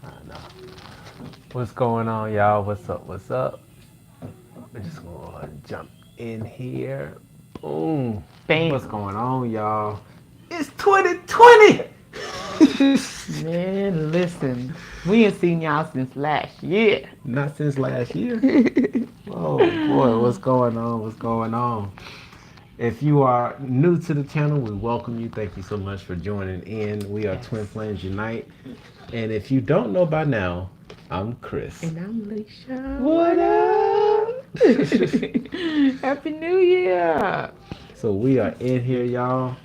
I know. What's going on, y'all? What's up? What's up? We're just gonna jump in here. Boom. What's Bam. going on, y'all? It's 2020. Man, listen. We ain't seen y'all since last year. Not since last year. Oh boy, what's going on? What's going on? If you are new to the channel, we welcome you. Thank you so much for joining in. We are Twin Yes. Flames Unite. And if you don't know by now, I'm Chris. And I'm Leisha. What What up? up? Happy New Year. So we are in here, y'all.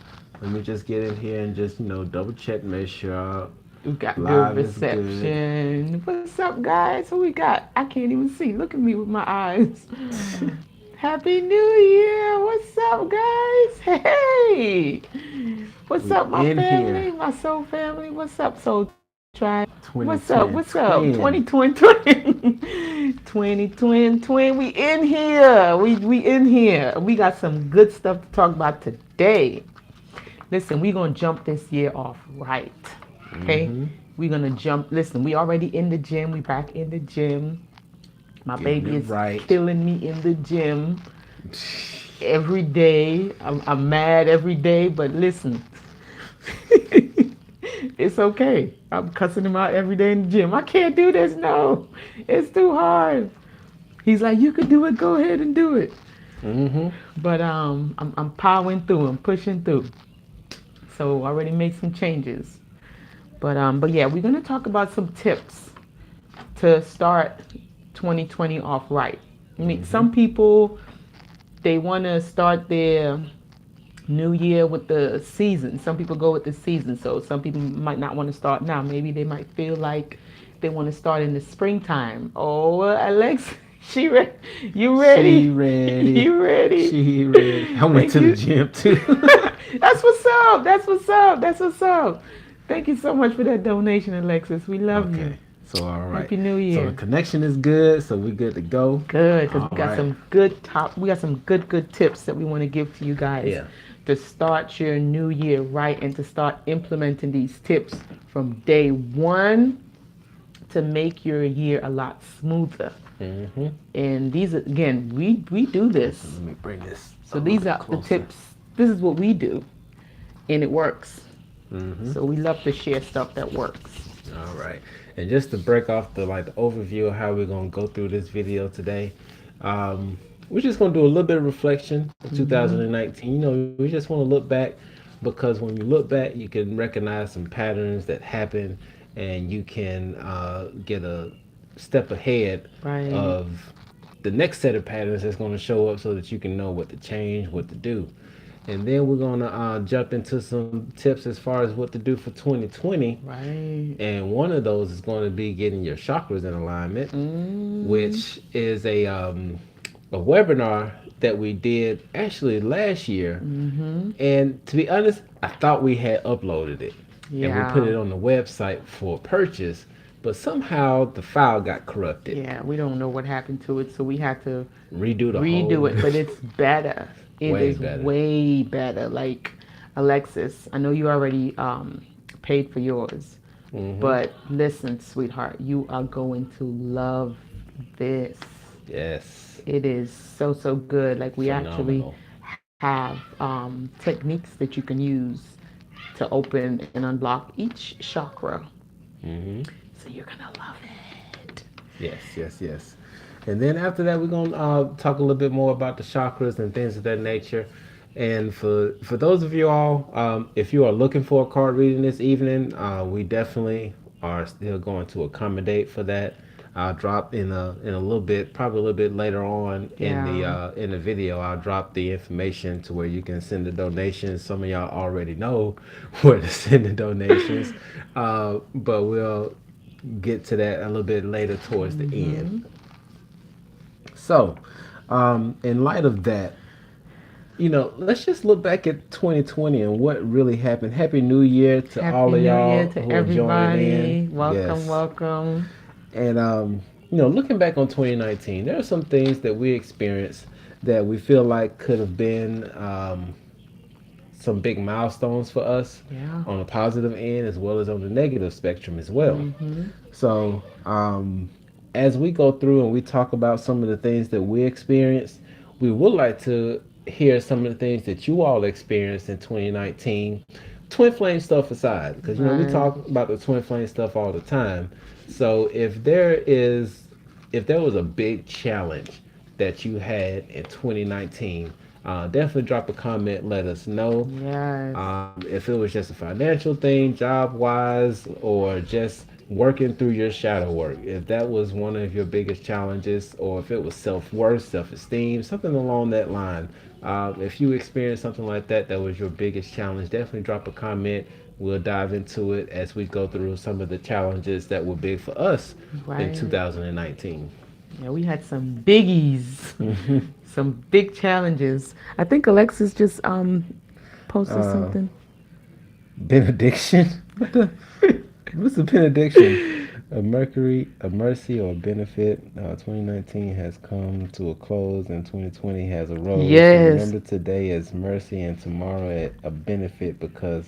Let me just get in here and just, double check, make sure We got good live is good. reception. What's up, guys? Who we got? I can't even see. Look at me with my eyes. Happy New Year. What's up, guys? Hey. What's We up, my in here. family? My soul family. What's up, soul tribe? What's up? Twin What's up? twin. 2020. 2020. We in here. We in here. We got some good stuff to talk about today. Listen, we're gonna jump this year off right. Okay? Mm-hmm. We're gonna jump. Listen, we already in the gym. We back in the gym. My Getting it baby is right. killing me in the gym every day. I'm mad every day, but listen, it's okay. I'm cussing him out every day in the gym. I can't do this. No, it's too hard. He's like, you could do it. Go ahead and do it. Mm-hmm. But I'm powering through. I'm pushing through. So I already made some changes. But yeah, we're gonna talk about some tips to start 2020 off right. I mean, Mm-hmm. some people they want to start their new year with the season. Some people go with the season. So some people might not want to start now. Maybe they might feel like they want to start in the springtime. Oh, Alex, she ready? You She ready? ready. You ready? She ready. I went Thank to the you. gym too. That's what's up. That's what's up. That's what's up. Thank you so much for that donation, Alexis. We love you. Okay. So all right. Happy New So the Year. connection is good. So we good to go. Good, because All right. we got some good tips that we want to give to you guys Yeah. to start your new year right and to start implementing these tips from day one to make your year a lot smoother. Mm-hmm. And these again, we do So this. let me bring this a So little these bit are the closer. tips. This is what we do, and it works. Mm-hmm. So we love to share stuff that works. All right. And just to break off the overview of how we're gonna go through this video today, we're just gonna do a little bit of reflection of Hmm. 2019. We just want to look back because when you look back, you can recognize some patterns that happen, and you can get a step ahead Right. of the next set of patterns that's going to show up so that you can know what to change, what to do. And then we're going to jump into some tips as far as what to do for 2020, Right. and one of those is going to be getting your chakras in alignment, Mm. which is a webinar that we did actually last year. Mm-hmm. And to be honest, I thought we had uploaded it and we put Yeah. it on the website for purchase, but somehow the file got corrupted. Yeah, we don't know what happened to it, so we had to Redo the redo whole it. But it's better. It way is better. way better. Like Alexis, I know you already paid for yours, Hmm. but listen, sweetheart, you are going to love this. Yes, It is so good. Like we actually phenomenal. have techniques that you can use to open and unlock each chakra. Hmm. So you're gonna love it. Yes, yes, yes. And then after that, we're gonna talk a little bit more about the chakras and things of that nature. And for those of you all, if you are looking for a card reading this evening, we definitely are still going to accommodate for that. I'll drop in a little bit, probably a little bit later on Yeah. in the video. I'll drop the information to where you can send the donations. Some of y'all already know where to send the donations, but we'll get to that a little bit later towards the end. Hmm. So, in light of that, let's just look back at 2020 and what really happened. Happy New Year to Happy all of New Year y'all to who are joining in. everybody. Welcome, Yes. welcome. And, looking back on 2019, there are some things that we experienced that we feel like could have been some big milestones for us Yeah. on the positive end as well as on the negative spectrum as well. So, as we go through and we talk about some of the things that we experienced, we would like to hear some of the things that you all experienced in 2019. Twin flame stuff aside, because we Right. talk about the twin flame stuff all the time. So, if there was a big challenge that you had in 2019, definitely drop a comment. Let us know. Yes. If it was just a financial thing, job wise, or just working through your shadow work, if that was one of your biggest challenges, or if it was self worth, self esteem, something along that line. If you experienced something like that, that was your biggest challenge, definitely drop a comment. We'll dive into it as we go through some of the challenges that were big for us in Right. 2019. Yeah, we had some biggies, some big challenges. I think Alexis just posted Uh, something. benediction? What's a benediction? A mercury, a mercy, or a benefit. 2019 has come to a close and 2020 has arose. Yes, Remember today as mercy and tomorrow a benefit because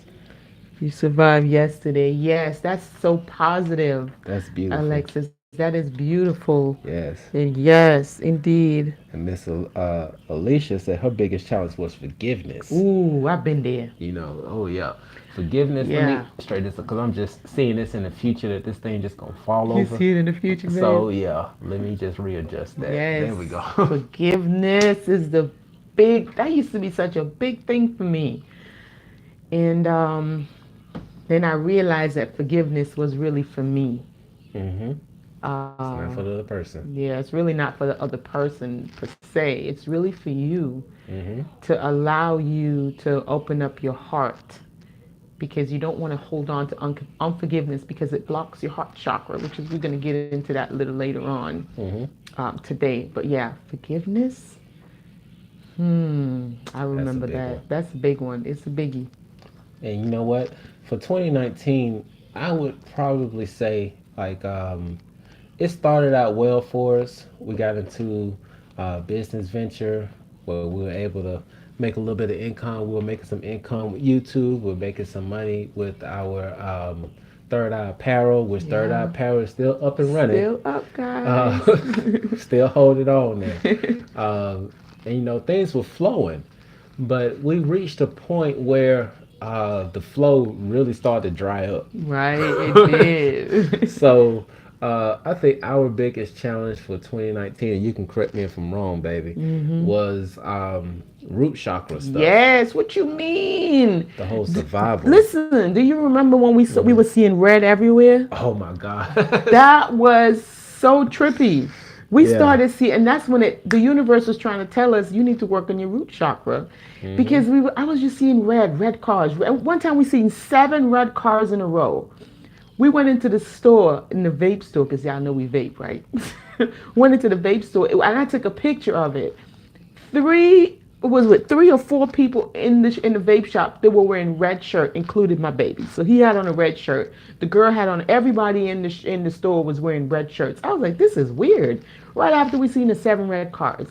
you survived yesterday. Yes, that's so positive, that's beautiful. Alexis. That is beautiful. Yes. And yes, indeed. And Miss Alicia said her biggest challenge was forgiveness. Ooh, I've been there. Oh yeah, forgiveness. Let me Yeah. straight this because I'm just seeing this in the future that this thing just gonna fall You over. see it in the future, So man. yeah, let me just readjust that. Yes. There we go. Forgiveness is the big, that used to be such a big thing for me. And then I realized that forgiveness was really for me. Mm-hmm. It's Uh, not for the other person. yeah, it's really not for the other person per se. It's really for you Mm-hmm. to allow you to open up your heart because you don't want to hold on to unforgiveness because it blocks your heart chakra, which is we're going to get into that a little later on Mm-hmm. today. But yeah, forgiveness. I That's a remember big one. that. That's a big one. It's a biggie. And you know what? For 2019, I would probably say it started out well for us. We got into business venture where we were able to make a little bit of income. We were making some income with YouTube. We were making some money with our Third Eye Apparel, which Third Eye Yeah. Apparel is still up and running. Still up, guys. Uh, still holding on there. And things were flowing, but we reached a point where the flow really started to dry up. Right, it did. So I think our biggest challenge for 2019, and you can correct me if I'm wrong, baby, was root chakra stuff. Yes, what you mean? The whole survival. Listen, do you remember when we were seeing red everywhere? Oh my God. That was so trippy. We Yeah. started seeing, and that's when the universe was trying to tell us you need to work on your root chakra, because I was just seeing red cars. One time we seen 7 red cars in a row. We went into the store, in the vape store, because y'all know we vape, right? Went into the vape store, and I took a picture of it. Three was with 3 or 4 people in the vape shop that were wearing red shirt, including my baby. So he had on a red shirt. The girl had on. Everybody in the store was wearing red shirts. I was like, this is weird. Right after we seen the 7 red cars,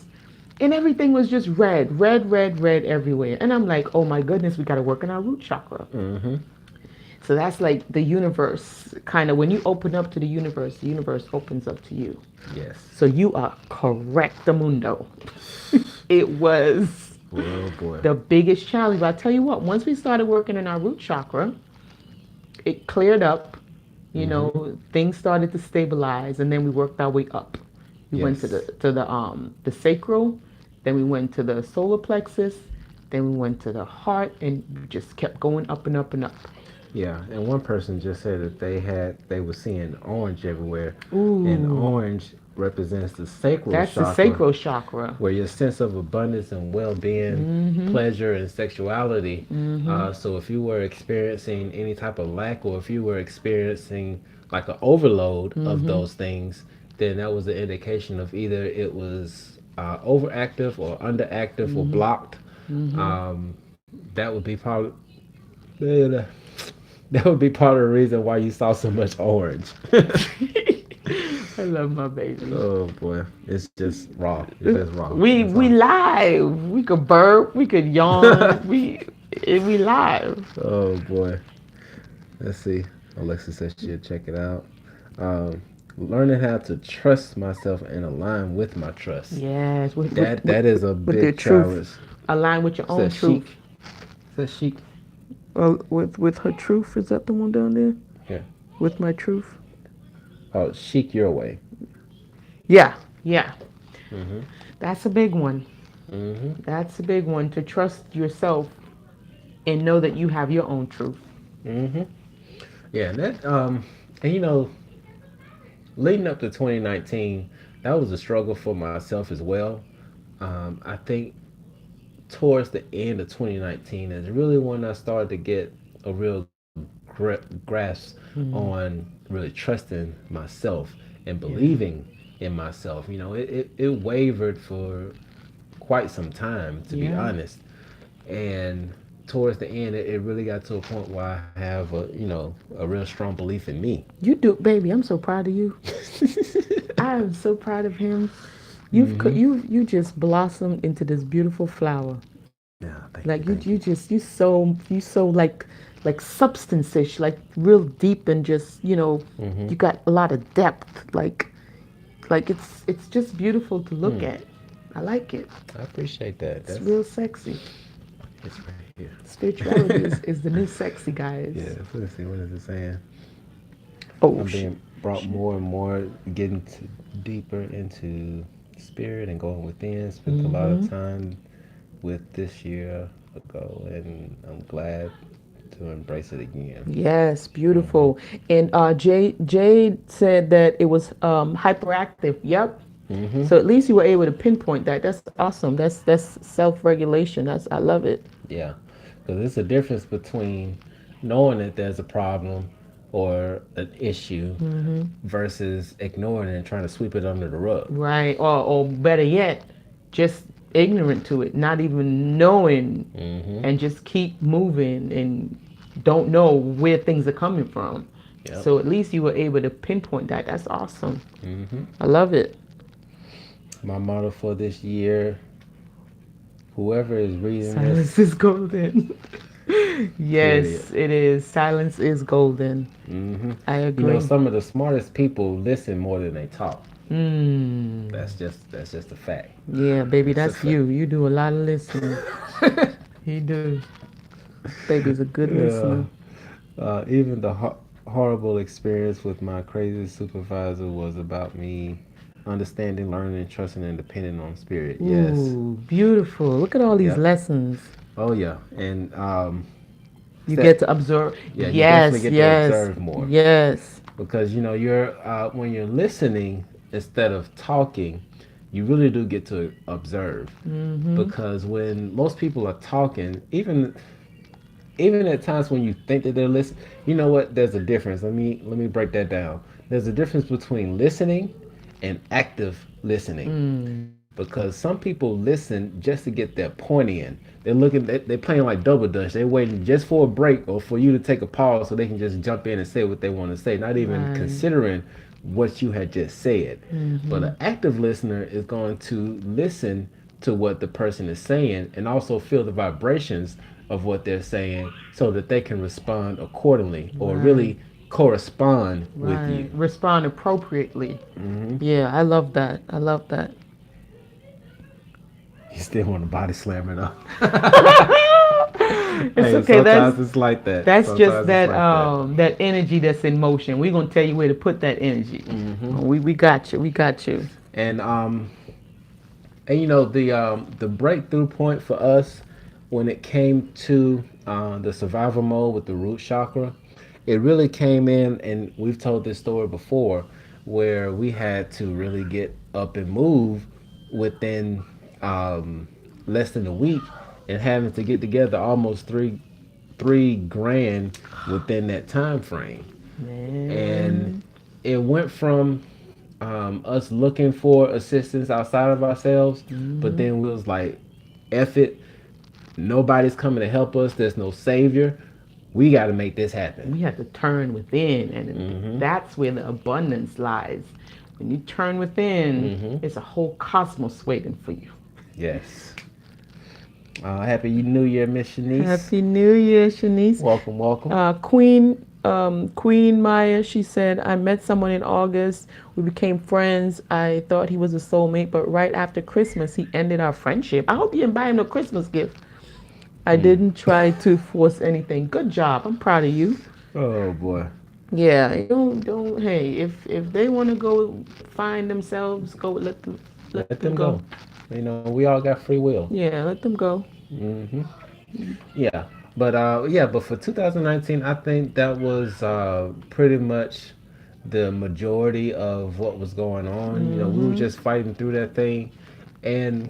and everything was just red everywhere. And I'm like, oh my goodness, we got to work on our root chakra. Mm-hmm. So that's like the universe, kind of when you open up to the universe opens up to you. Yes. So you are correctamundo. It was Oh boy. the biggest challenge. But I tell you what, once we started working in our root chakra, it cleared up. Things started to stabilize, and then we worked our way up. We went to Yes. the sacral, then we went to the solar plexus, then we went to the heart, and we just kept going up and up and up. Yeah, and one person just said that they were seeing orange everywhere, and Ooh, orange represents the sacral that's the chakra, sacral chakra. where your sense of abundance and well-being, pleasure, and sexuality. So if you were experiencing any type of lack, or if you were experiencing like an overload of those things, then that was an indication of either it was overactive or underactive or blocked. That would be probably that would be part of the reason why you saw so much orange. I love my baby. Oh boy, it's just raw. It's just raw. We That's we all. live. We could burp. We could yawn. We live. Oh boy. Let's see. Alexa says she'll check it out. Um, learning how to trust myself and align with my trust. Yes, That is a with the big truth. challenge. Align with your own Says chic. truth. Says chic. With her truth, is that the one down there? Yeah. With my truth. Oh, chic your way. Yeah, yeah. Mhm. That's a big one. Mhm. That's a big one to trust yourself and know that you have your own truth. Mhm. Yeah. And leading up to 2019, that was a struggle for myself as well. I think towards the end of 2019 is really when I started to get a real grasp Mm. on really trusting myself and Yeah. believing in myself. It wavered for quite some time, to be Yeah. honest. And towards the end, it really got to a point where I have a real strong belief in me. You do, baby. I'm so proud of you. I am so proud of him. Hmm. You just blossomed into this beautiful flower. Yeah, thank you, Like thank you. you so like substance-ish, like real deep and just Hmm. you got a lot of depth. Like it's just beautiful to look Hmm. at. I like it. I appreciate that. It's That's real sexy. it's right here. Spirituality is the new sexy, guys. Yeah, let's see, what is it saying? Oh I'm shit. being brought more and more, getting deeper into spirit and going within. Spent a lot of Mm-hmm. time with this year ago, and I'm glad to embrace it again. Yes, Hmm. beautiful. And Jade said that it was hyperactive. Yep. Hmm. So at least you were able to pinpoint that. That's awesome. That's self-regulation. I love it. Yeah, because there's a difference between knowing that there's a problem or an issue Mm-hmm. versus ignoring it and trying to sweep it under the rug. Right. Or better yet, just ignorant to it, not even knowing, Hmm. and just keep moving and don't know where things are coming from. Yep. So at least you were able to pinpoint that. That's awesome. Hmm. I love it. My motto for this year: whoever is reading Silence this, is golden. period. Yes, it is. Silence is golden. Hmm. I agree. Some of the smartest people listen more than they talk. Mm. That's just a fact. Yeah, baby, It's a that's fact. you. You do a lot of listening. He do. Baby's a good Yeah. listener. Even the horrible experience with my crazy supervisor was about me understanding, learning, trusting, and depending on spirit. Yes. Ooh, beautiful. Look at all these Yep. lessons. Oh yeah. And You that get to observe. yeah, you definitely Yes, get to yes, observe more yes. because you're when you're listening instead of talking, you really do get to observe Mm-hmm. because when most people are talking, even at times when you think that they're listening, you know what? There's a difference. Let me break that down. There's a difference between listening and active listening. Mm. Because some people listen just to get their point in. They're playing like double dutch. They're waiting just for a break or for you to take a pause so they can just jump in and say what they want to say, not even Right. considering what you had just said. But Mm-hmm. an active listener is going to listen to what the person is saying and also feel the vibrations of what they're saying so that they can respond accordingly or Right. really correspond with Right. you. Respond appropriately. Hmm. Yeah, I love that. I love that. You still want to body slam it up. It's Hey, okay. sometimes it's like that. That's just Sometimes it's that like that. that energy that's in motion. We're gonna tell you where to put that energy. Hmm. We got you. We got you. And the breakthrough point for us when it came to the survival mode with the root chakra, it really came in, and we've told this story before, where we had to really get up and move within less than a week, and having to get together almost three grand within that time frame. And Man. it went from us looking for assistance outside of ourselves, but Hmm. then we was like, F it, nobody's coming to help us, there's no savior, we got to make this happen. We have to turn within, and Hmm. that's where the abundance lies. When you turn within, Hmm. it's a whole cosmos waiting for you. Yes. Happy New Year, Miss Shanice. Happy New Year, Shanice. Welcome, welcome. Queen Maya, she said, I met someone in August. We became friends. I thought he was a soulmate, but right after Christmas, he ended our friendship. I hope you didn't buy him no Christmas gift. I didn't try to force anything. Good job. I'm proud of you. Oh boy. Yeah, don't. Hey, if they want to go find themselves, go let Let them them go. go. We all got free will. Yeah, let them go. Hmm. Yeah. But for 2019, I think that was pretty much the majority of what was going on. We were Mhm. just fighting through that thing. And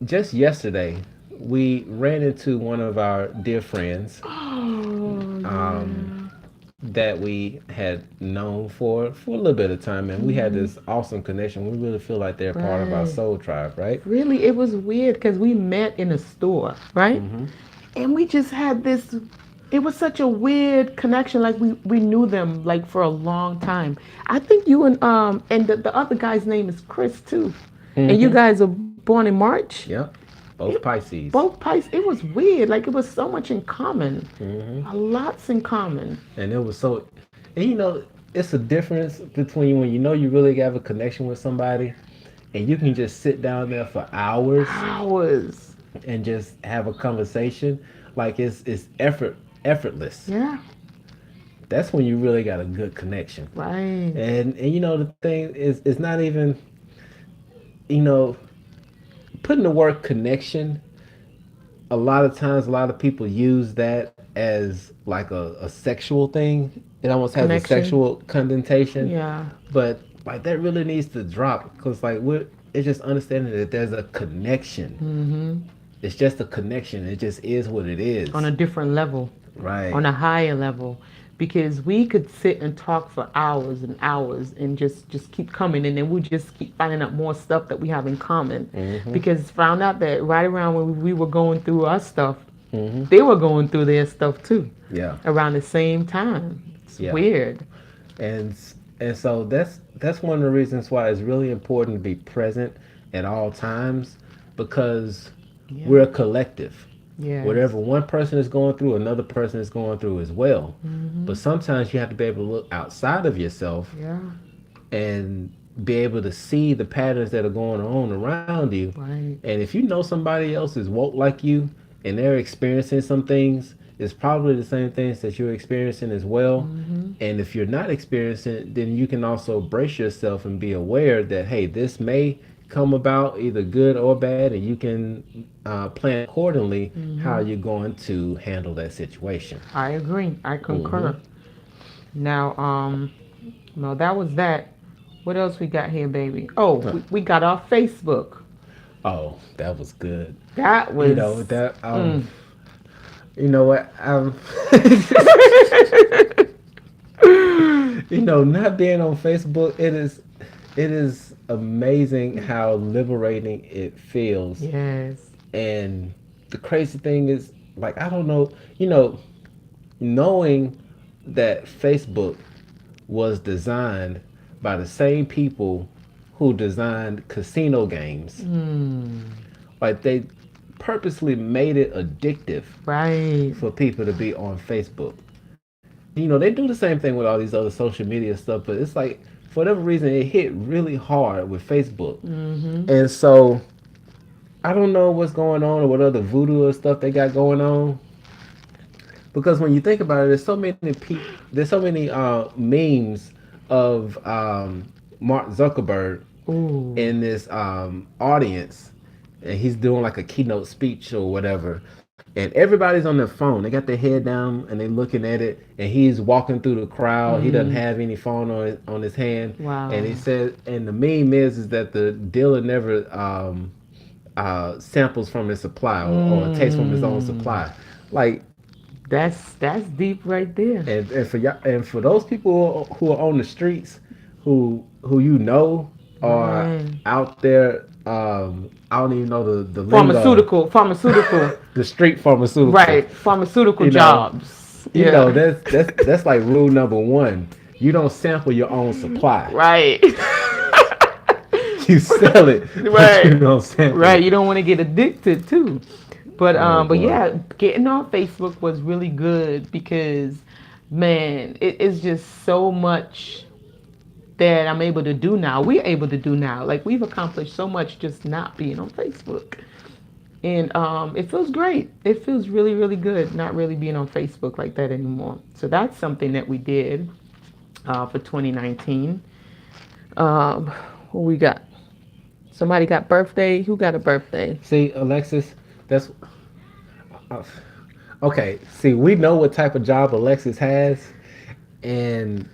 just yesterday, we ran into one of our dear friends Oh um, yeah. that we had known for a little bit of time, and we had Mhm. this awesome connection. We really feel like they're part of our Right. soul tribe, right? Really, it was weird because we met in a store, right? Mm-hmm. And we just had this. It was such a weird connection. Like we knew them like for a long time. I think you and the other guy's name is Chris too. And you Mm-hmm. guys are born in March. Yep. Both It, Pisces. both Pisces. It was weird. Like it was so much in common. Mm-hmm. A lots in common. And it was so, and it's a difference between when you really have a connection with somebody, and you can just sit down there for hours Hours. and just have a conversation. Like it's effortless. Yeah. That's when you really got a good connection. Right. And the thing is, it's not even you know putting the word connection. A lot of times, a lot of people use that as like a sexual thing. It almost has a Connection. sexual connotation, Yeah. but like that really needs to drop because like we're it's just understanding that there's a connection. Mhm. It's just a connection. It just is what it On is. a different level. Right. On a higher level, because we could sit and talk for hours and hours and just keep coming, and then we just keep finding out more stuff that we have in common, Mm-hmm. because found out that right around when we were going through our stuff, Mm-hmm. they were going through their stuff too Yeah. around the same time. It's Yeah. weird. and and so that's one of the reasons why it's really important to be present at all times because Yeah. we're a collective. Yes. Whatever one person is going through, another person is going through as well. Hmm. But sometimes you have to be able to look outside of yourself Yeah. and be able to see the patterns that are going on around you. Right. And if you know somebody else is woke like you and they're experiencing some things, it's probably the same things that you're experiencing as well. Hmm. And if you're not experiencing it, then you can also brace yourself and be aware that, hey, this may come about either good or bad, and you can plan accordingly how Hmm. you're going to handle that situation. I agree. I Hmm. concur. Now, no, that was that. What else we got here, baby? Oh, we got our Facebook. Oh, that was good. That You was. know that Mm. you know what not being on Facebook, it is amazing how liberating it feels. Yes. And the crazy thing is, like, I don't know, you know, knowing that Facebook was designed by the same people who designed casino games. Mm. Like, they purposely made it addictive Right. for people to be on Facebook. And they do the same thing with all these other social media stuff, but it's like for whatever reason it hit really hard with Facebook. Mm-hmm. And so I don't know what's going on or what other voodoo or stuff they got going on. Because when you think about it, there's so many memes of Mark Zuckerberg Ooh. in this audience, and he's doing like a keynote speech or whatever, and everybody's on their phone. They got their head down and they looking at it, and he's walking through the crowd. He doesn't Mm. have any phone on his hand, and he Wow. says, and the meme is that the dealer never samples from his supply or takes from his own Mm. supply, like. That's deep right there. And for y'all, and for those people who are on the streets, who are Right. out there, I don't even know the lingo, Pharmaceutical. the street pharmaceutical. Right. Pharmaceutical You know, jobs. Yeah. that's like rule number one. You don't sample your own supply. Right. You sell it, but you Right. don't sample Right. it. You don't want to get addicted too. Oh but boy. yeah, getting on Facebook was really good because, man, it is just so much that I'm able to do now. We're able to do now. Like we've accomplished so much just not being on Facebook. And it feels great. It feels really, really good not really being on Facebook like that anymore. So that's something that we did for 2019. Um, what we got? Somebody got birthday. Who got a birthday? See, Alexis, that's uh, okay. See, we know what type of job Alexis has, and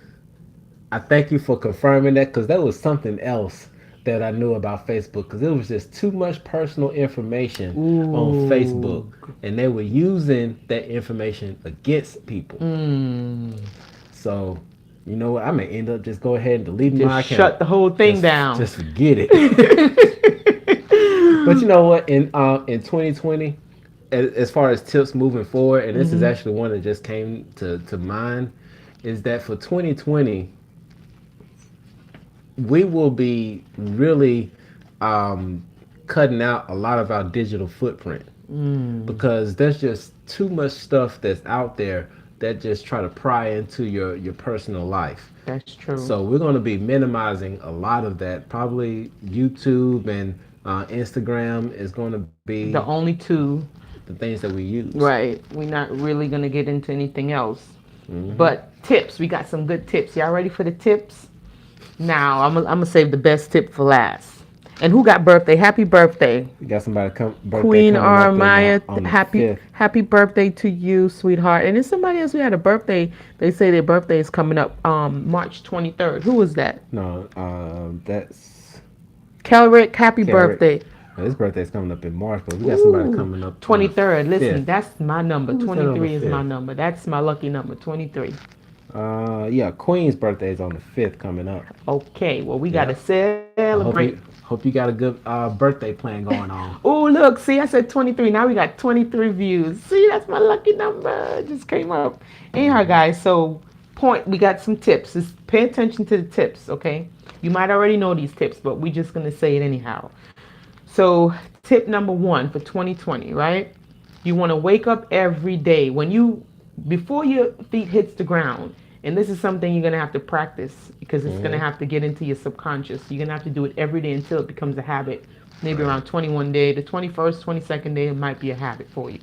I thank you for confirming that because that was something else that I knew about Facebook because it was just too much personal information on Facebook, Ooh. and they were using that information against people. Mm. So, you know what? I may end up just go ahead and deleting Just my account. shut the whole thing down. Just forget it. But you know what? In 2020, as far as tips moving forward, and this is Hmm. actually one that just came to mind, is that for 2020 we will be really um, cutting out a lot of our digital footprint Mm. because there's just too much stuff that's out there that just try to pry into your personal life. That's true. So we're going to be minimizing a lot of that. Probably YouTube and Instagram is going to be The only two, the things that we use. right? We're not really gonna get into anything else. Hmm. But tips, we got some good tips. Y'all ready for the tips? Now I'm gonna save the best tip for last. And who got birthday? Happy birthday, We got somebody birthday Queen coming up Armaya. on the Happy 5th. happy birthday to you, sweetheart. And then somebody else who had a birthday. They say their birthday is coming up March 23rd. Who was that? No, that's Kelrick. Happy Carrick. birthday. His birthday's coming up in March, but we got somebody Ooh, coming up on the 23rd. Listen, 5th. that's my number. Who was that on the 23 is my 5th? number. That's my lucky number. 23. Yeah, Queen's birthday is on the 5th coming up. Okay, well we gotta Yep. I celebrate. hope you got a good birthday plan going on. Oh, look, see, I said 23. Now we got 23 views. See, that's my lucky number. It just came up. Anyhow, guys, so we got some tips. Just pay attention to the tips, okay? You might already know these tips, but we're just going to say it anyhow. So, tip number 1 for 2020, right? You want to wake up every day before your feet hits the ground. And this is something you're going to have to practice because it's going to have to get into your subconscious. You're going to have to do it every day until it becomes a habit. Maybe around 21 day, the 21st, 22nd day, it might be a habit for you.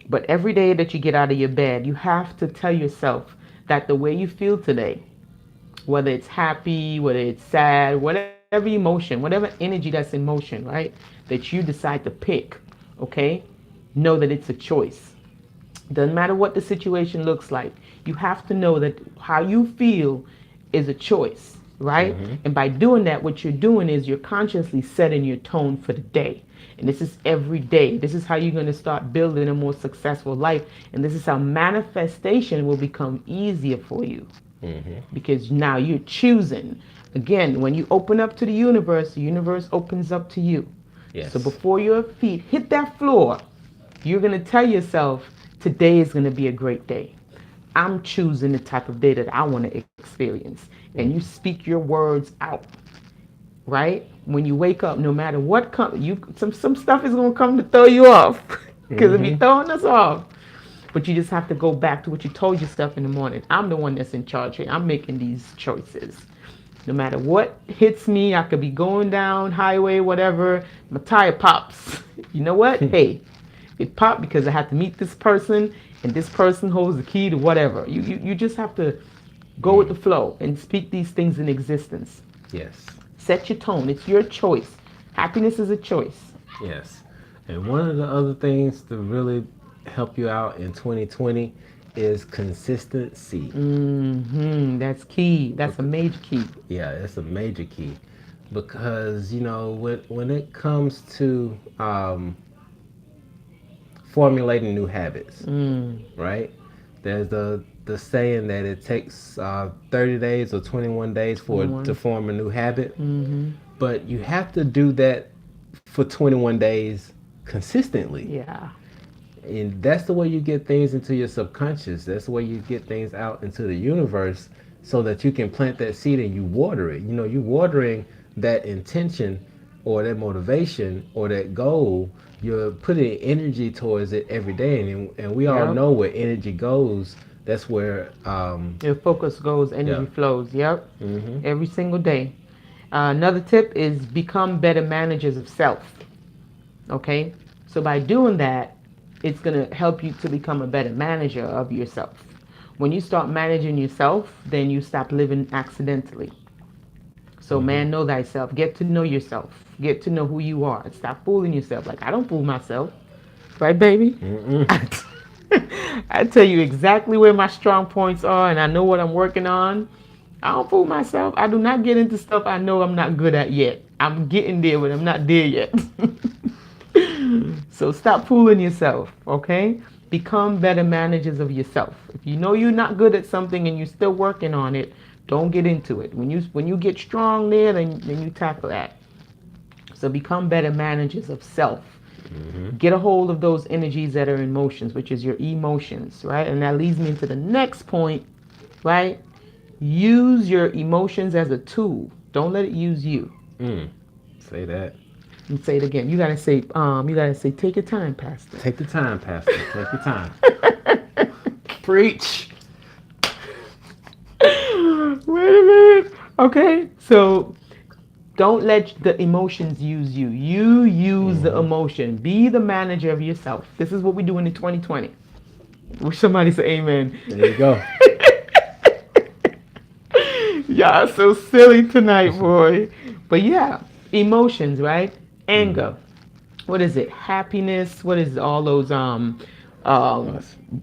But every day that you get out of your bed, you have to tell yourself that the way you feel today, whether it's happy, whether it's sad, whatever emotion, whatever energy that's in motion, right, that you decide to pick, okay, know that it's a choice. Doesn't matter what the situation looks like. You have to know that how you feel is a choice, right? Mm-hmm. And by doing that, what you're doing is you're consciously setting your tone for the day. And this is every day. This is how you're going to start building a more successful life. And this is how manifestation will become easier for you. Mm-hmm. Because now you're choosing. Again, when you open up to the universe opens up to you. Yes. So before your feet hit that floor, you're going to tell yourself, today is going to be a great day. I'm choosing the type of day that I want to experience. And you speak your words out, right? When you wake up, no matter what comes, some stuff is going to come to throw you off because it be throwing us off. But you just have to go back to what you told yourself in the morning. I'm the one that's in charge here. I'm making these choices. No matter what hits me, I could be going down highway, whatever, my tire pops. You know what? Hey, it popped because I had to meet this person, and this person holds the key to whatever. You just have to go with the flow and speak these things in existence. Yes. Set your tone. It's your choice. Happiness is a choice. Yes. And one of the other things to really help you out in 2020 is consistency. That's key. That's a major key. Yeah, it's a major key because you know when it comes to formulating new habits, right? There's the saying that it takes 30 days or 21 days for it to form a new habit. But you have to do that for 21 days consistently. Yeah. And that's the way you get things into your subconscious. That's the way you get things out into the universe so that you can plant that seed and you water it. You know, you're watering that intention or that motivation or that goal, you're putting energy towards it every day. And we all Yep. know where energy goes, that's where, Your focus goes, energy yeah. flows. Yep. Mm-hmm. Every single day. Another tip is become better managers of self. Okay? So by doing that, it's going to help you to become a better manager of yourself. When you start managing yourself, then you stop living accidentally. So, Mm-hmm. man, know thyself. Get to know yourself. Get to know who you are. Stop fooling yourself. Like, I don't fool myself. Right, baby? Mm-mm. I tell you exactly where my strong points are, and I know what I'm working on. I don't fool myself. I do not get into stuff I know I'm not good at yet. I'm getting there, but I'm not there yet. So stop fooling yourself, okay? Become better managers of yourself. If you know you're not good at something and you're still working on it, don't get into it. When you get strong there, then you tackle that. So become better managers of self. Mm-hmm. Get a hold of those energies that are in motions, which is your emotions, right? And that leads me into the next point, right? Use your emotions as a tool. Don't let it use you. Mm. Say that. And say it again. You gotta say, take your time, Pastor. Take the time, Pastor. Take your time. Preach. Wait a minute. Okay, so don't let the emotions use you. You use the Mm-hmm. emotion. Be the manager of yourself. This is what we do in the 2020. Wish somebody say amen. There you go. Y'all so silly tonight, boy. But yeah, emotions, right? Mm-hmm. Anger. What is it? Happiness. What is all those Well, um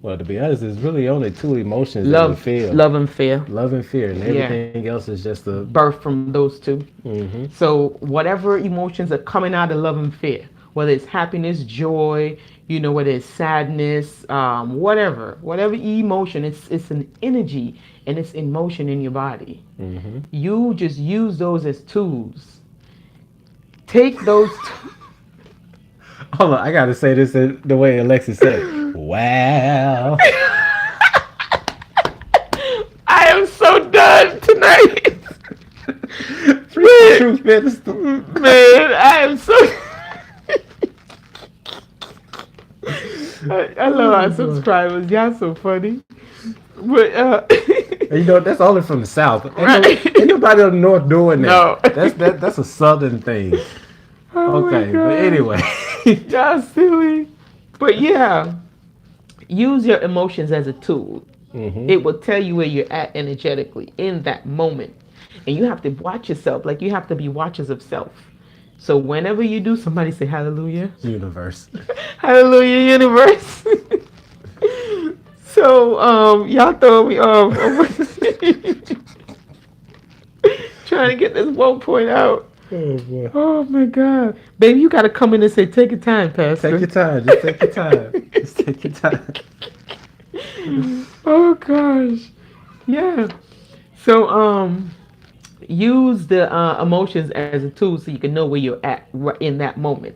well, to be honest, there's really only two emotions that we love, feel: love and fear. love and fear, and Yeah, everything else is just a. birth from those two. Mm-hmm. So whatever emotions are coming out of love and fear, whether it's happiness, joy, whether it's sadness, whatever emotion, it's an energy and it's in motion in your body. Mm-hmm. You just use those as tools. Take those. Hold on, I gotta say this the way Alexis said it. Wow. I am so done tonight. Preach the Man, truth, minister. man, I am so. I love our Oh, boy. subscribers. Y'all so funny. But And that's only from the South. right. Ain't nobody up north doing that. No. That's a Southern thing. Oh my Okay, but god. anyway. Y'all silly. But yeah, use your emotions as a tool. Mm-hmm. It will tell you where you're at energetically in that moment. And you have to watch yourself. Like you have to be watchers of self. So whenever you do, somebody say hallelujah. Universe. Hallelujah, universe. So y'all throw me off. Trying to get this 1 point out. Oh boy. Oh my God. Baby, you gotta come in and say, take your time, Pastor. Take your time. Just take your time. Just take your time. Oh gosh. Yeah. So use the emotions as a tool so you can know where you're at in that moment.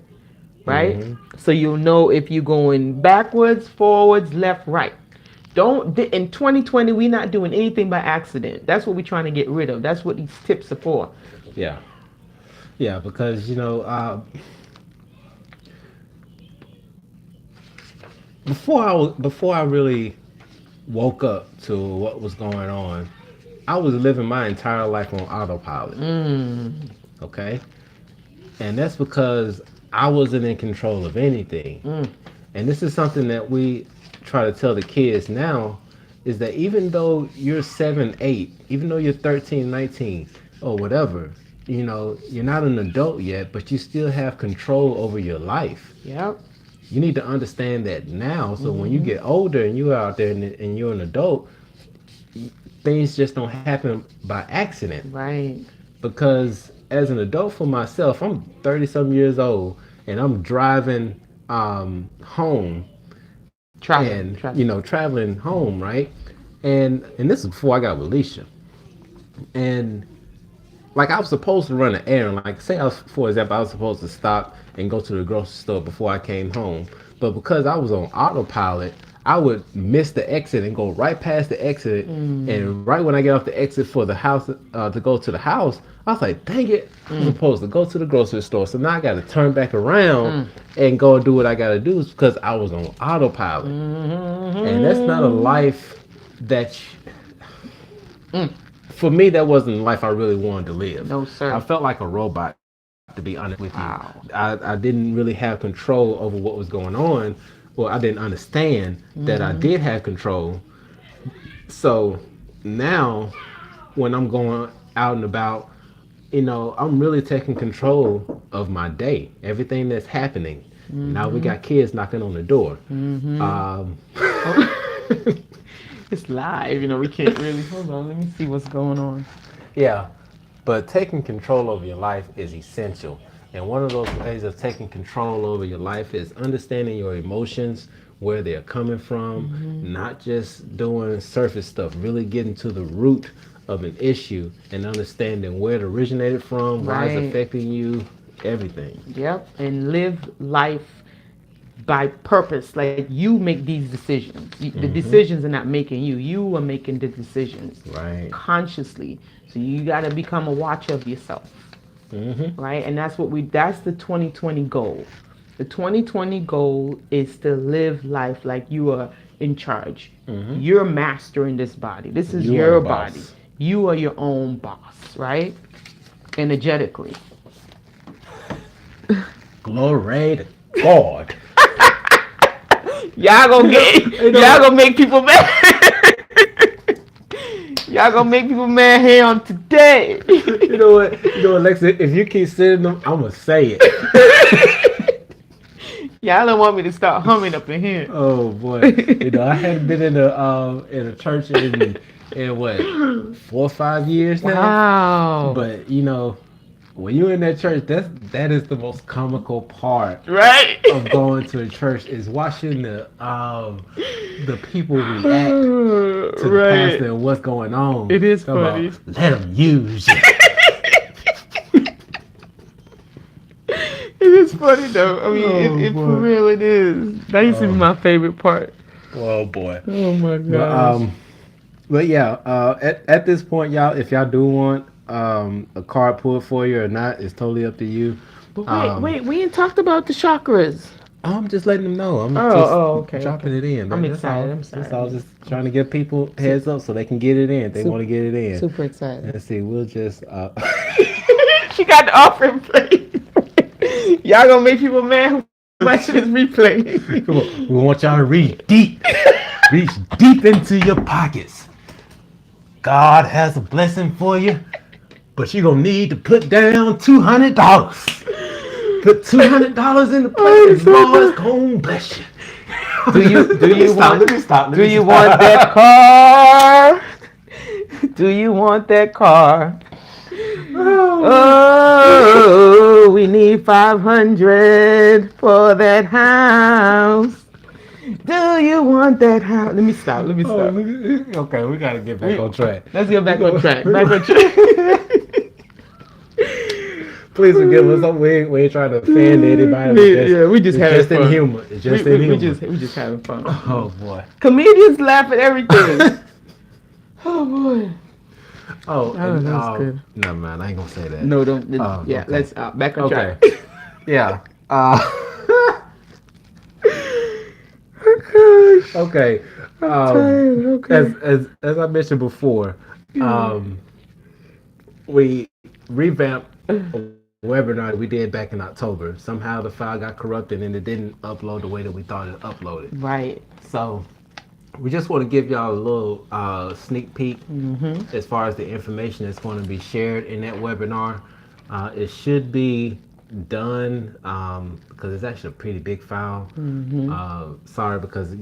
Right? Mm-hmm. So you'll know if you're going backwards, forwards, left, right. Don't in 2020 we're not doing anything by accident. That's what we're trying to get rid of. That's what these tips are for. Yeah. Yeah, because before I really woke up to what was going on, I was living my entire life on autopilot. Okay, and that's because I wasn't in control of anything. And this is something that we try to tell the kids now, is that even though you're 7, 8, even though you're 13, 19, or whatever, you're not an adult yet, but you still have control over your life. Yep. You need to understand that now, so when you get older and you're out there and you're an adult, things just don't happen by accident. Right. Because as an adult for myself, I'm 30 some years old and I'm driving home and traveling home, right? And this is before I got with Alicia. And like I was supposed to run an errand. Like say for example, I was supposed to stop and go to the grocery store before I came home. But because I was on autopilot, I would miss the exit and go right past the exit. And right when I get off the exit for the house to go to the house, I was like, dang it, I was supposed to go to the grocery store. So now I got to turn back around and go and do what I got to do because I was on autopilot. And that's not a life that, for me, that wasn't the life I really wanted to live. No, sir. I felt like a robot, to be honest with you. Wow. I didn't really have control over what was going on. Well, I didn't understand that I did have control. So now, when I'm going out and about, I'm really taking control of my day, everything that's happening. Now we got kids knocking on the door. It's live, we can't really. Hold on, let me see what's going on. Yeah, but taking control over your life is essential. And one of those ways of taking control over your life is understanding your emotions, where they're coming from, not just doing surface stuff, really getting to the root of an issue and understanding where it originated from, why Right. it's affecting you, everything. Yep, and live life by purpose. Like you make these decisions. The decisions are not making you. You are making the decisions Right. consciously. So you got to become a watcher of yourself. Right, and that's the 2020 goal. The 2020 goal is to live life like you are in charge. You're mastering this body. This is You are your the boss. body. You are your own boss, right? Energetically. Glory to God. Y'all gonna make people mad. Y'all gonna make people mad here on today. You know what, Alexa, if you keep sending them, I'm going to say it. Y'all don't want me to start humming up in here. Oh boy, I hadn't been in a church in what 4 or 5 years now. Wow. But when you're in that church, that is the most comical part Right. of going to a church is watching the people react to the pastor and what's going on. It is Talking about, funny. let them use you. It is funny though. I mean, Oh, it boy. for real it is. That used to be my favorite part. Oh boy. Oh my But, gosh. but yeah, at this point, y'all, if y'all do want a card pulled for you or not, it's totally up to you. But wait, we ain't talked about the chakras. I'm just letting them know. I'm okay, dropping it in. I'm That's excited. all. I'm sorry. That's all. Just trying to give people heads up so they can get it in. They Sup- want to get it in. Super excited. Let's see. We'll just. She got the offering plate. Y'all gonna make people mad who watching this replay. Come on. We want y'all to reach deep. Reach deep into your pockets. God has a blessing for you, but you're gonna need to put down $200. Put $200 in the plate, and Lord's gonna bless you. Do you want? Let me stop. Do you want that car? Do you want that car? Oh, we need 500 for that house. Do you want that house? Let me stop. Okay, we gotta get back on track. Let's get back on track. Back on track. Please forgive us. We ain't trying to offend anybody. We just having fun. In humor. It's just in humor. We just having fun. Oh boy. Comedians laugh at everything. Oh boy. Oh, and, that's good. Never mind. I ain't gonna say that. No, don't. Oh, yeah, okay. let's back on Okay. track. Yeah. Okay. Okay. As I mentioned before, we revamped a webinar that we did back in October. Somehow the file got corrupted and it didn't upload the way that we thought it uploaded. Right. So we just want to give y'all a little sneak peek as far as the information that's going to be shared in that webinar. It should be done because it's actually a pretty big file. Sorry, because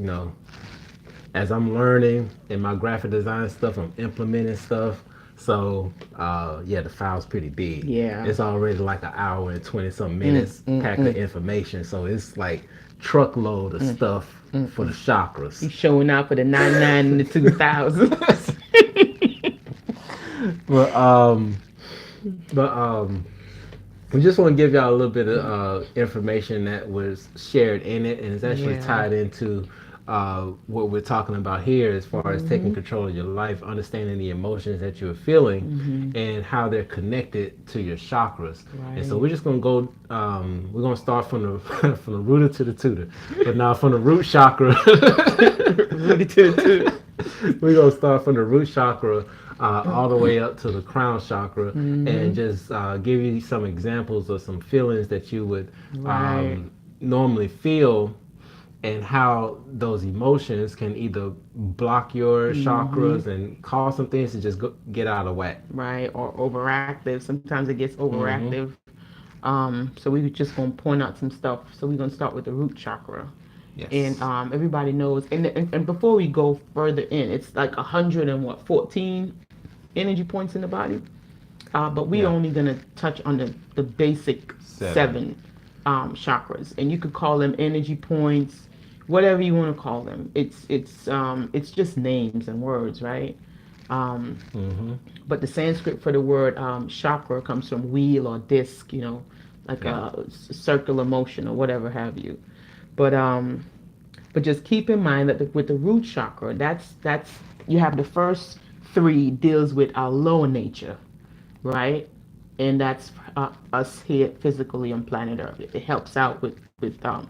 as I'm learning in my graphic design stuff, I'm implementing stuff. So the file's pretty big. Yeah. It's already like an hour and 20 some minutes pack of information. So it's like truckload of stuff for the chakras. He's showing out for the 99 and the 2000. But we just want to give y'all a little bit of information that was shared in it, and it's actually Yeah. tied into what we're talking about here, as far as taking control of your life, understanding the emotions that you're feeling, and how they're connected to your chakras. And so Right. we're just gonna go. We're gonna start from the from the rooter to the tutor, but now from the root chakra. Rudy to the tooth. We're gonna start from the root chakra all the way up to the crown chakra, and just give you some examples of some feelings that you would Right. normally feel, and how those emotions can either block your chakras and cause some things to just get out of whack. Right. Or overactive. Sometimes it gets Mm-hmm. overactive. So we just gonna point out some stuff. So we're gonna start with the root chakra. And Yes. everybody knows. And before we go further in, it's like 114 energy points in the body. But we Yeah. only gonna touch on the basic Seven. seven chakras, and you could call them energy points, whatever you want to call them. It's just names and words, right? Um, Mm-hmm. but the Sanskrit for the word chakra comes from wheel or disc, like Yeah. a circular motion or whatever have you. But just keep in mind that with the root chakra, that's you have the first three deals with our lower nature, right? And that's us here physically on planet Earth. It helps out with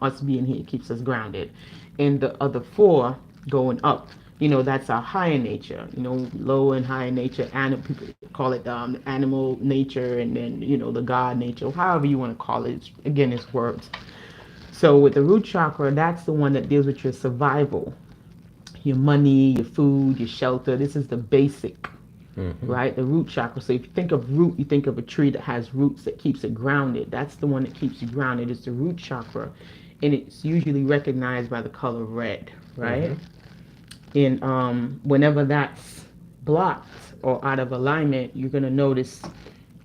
us being here, keeps us grounded. And the other four going up, that's our higher nature. Low and higher nature. People call it animal nature, and then the God nature, however you want to call it. Again, it's words. So with the root chakra, that's the one that deals with your survival, your money, your food, your shelter. This is the basic, Mm-hmm. right? The root chakra. So if you think of root, you think of a tree that has roots that keeps it grounded. That's the one that keeps you grounded. It's the root chakra, and it's usually recognized by the color red, right? Mm-hmm. And whenever that's blocked or out of alignment, you're gonna notice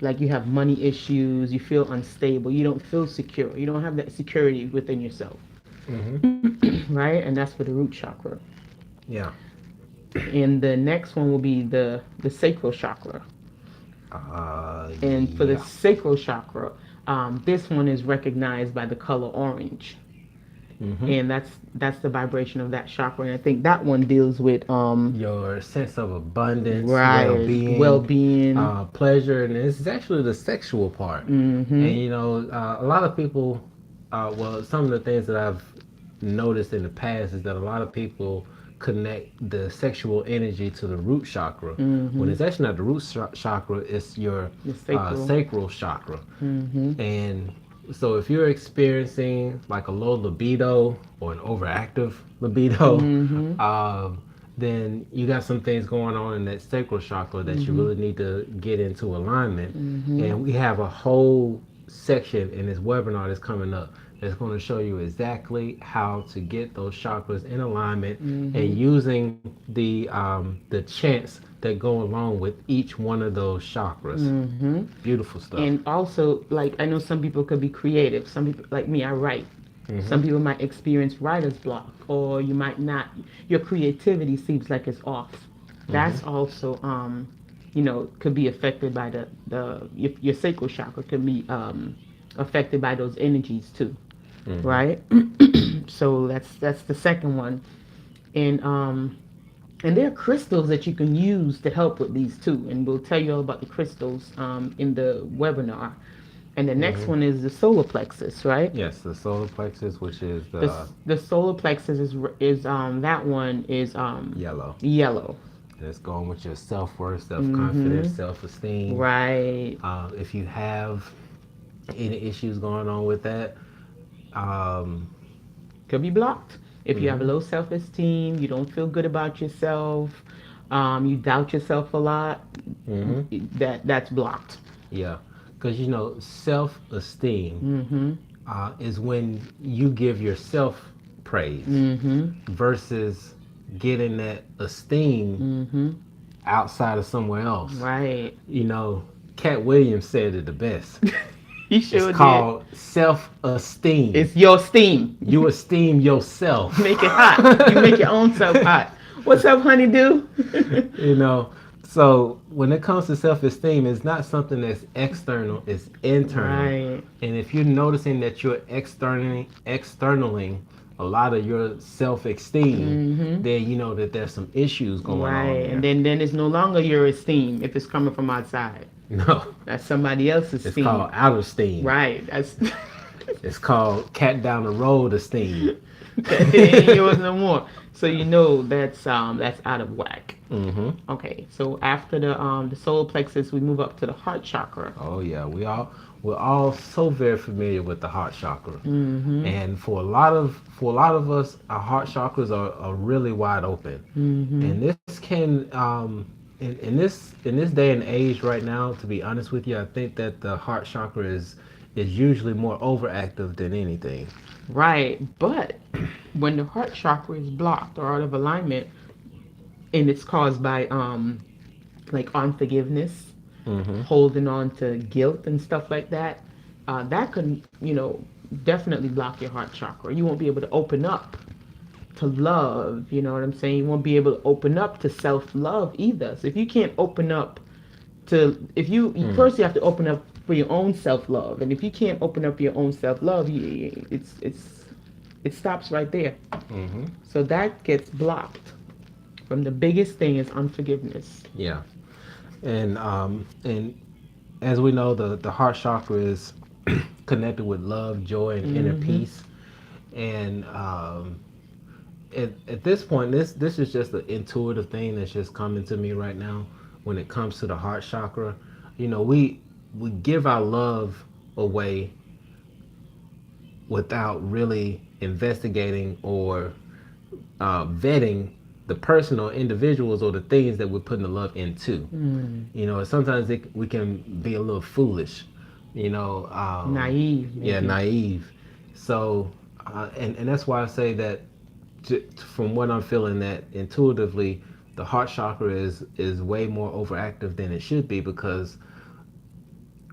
like you have money issues, you feel unstable, you don't feel secure, you don't have that security within yourself, Mm-hmm. right? And that's for the root chakra. Yeah. And the next one will be the sacral chakra. And for the Yeah. sacral chakra, this one is recognized by the color orange, Mm-hmm. and that's the vibration of that chakra. And I think that one deals with Your sense of abundance, right, well-being, well-being. pleasure, and it's actually the sexual part. Mm-hmm. And a lot of people, well, some of the things that I've noticed in the past is that a lot of people connect the sexual energy to the root chakra, when it's actually not the root chakra, it's your The sacral. sacral chakra. Mm-hmm. And so if you're experiencing like a low libido or an overactive libido, Mm-hmm. then you got some things going on in that sacral chakra that you really need to get into alignment. And we have a whole section in this webinar that's coming up that's going to show you exactly how to get those chakras in alignment, and using the chants that go along with each one of those chakras. Mm-hmm. Beautiful stuff. And also, like, I know some people could be creative. Some people, like me, I write. Some people might experience writer's block, or you might not. Your creativity seems like it's off. That's also, could be affected by your sacral chakra could be affected by those energies too, right? So that's the second one, and there are crystals that you can use to help with these too, and we'll tell you all about the crystals in the webinar. And the next one is the solar plexus, right? Yes, the solar plexus, which is The solar plexus is that one is yellow. yellow, And it's going with your self-worth, self-confidence, self-esteem. right? If you have any issues going on with that, Could be blocked. If you have low self-esteem, you don't feel good about yourself, you doubt yourself a lot, that's blocked. yeah, because self-esteem is when you give yourself praise versus getting that esteem outside of somewhere else. Right. Cat Williams said it the best. You sure It's did. called self-esteem. It's your steam. You esteem yourself. Make it hot. You make your own self hot. What's up, honeydew? So when it comes to self-esteem, it's not something that's external, it's internal. Right. And if you're noticing that you're externaling a lot of your self-esteem, Mm-hmm. then you know that there's some issues going on Right. And there. then it's no longer your esteem if it's coming from outside. No, That's somebody else's it's called esteem. outer steam. Right. That's It's called cat down the road esteem. that ain't yours no more. So you know that's out of whack. Mm-hmm. Okay. So after the solar plexus, we move up to the heart chakra. Oh yeah, we're all so very familiar with the heart chakra, Mm-hmm. and for a lot of us, our heart chakras are really wide open, Mm-hmm. and this can in this day and age right now, to be honest with you, I think that the heart chakra is usually more overactive than anything. Right. But when the heart chakra is blocked or out of alignment, and it's caused by like unforgiveness, Mm-hmm. holding on to guilt and stuff like that, that could, definitely block your heart chakra. You won't be able to open up to love. You know what I'm saying? You won't be able to open up to self love either. So if you can't open up to, if first you have to open up for your own self love, and if you can't open up your own self love, it stops right there. Mm-hmm. So that gets blocked. From the biggest thing is unforgiveness. Yeah, and as we know, the heart chakra is connected with love, joy, and inner Mm-hmm. peace. And at this point, this is just an intuitive thing that's just coming to me right now. When it comes to the heart chakra, we give our love away without really investigating or vetting the person or individuals or the things that we're putting the love into. Mm. Sometimes we can be a little foolish, Naive, yeah, maybe. naive. So, and that's why I say that from what I'm feeling, that intuitively, the heart chakra is way more overactive than it should be, because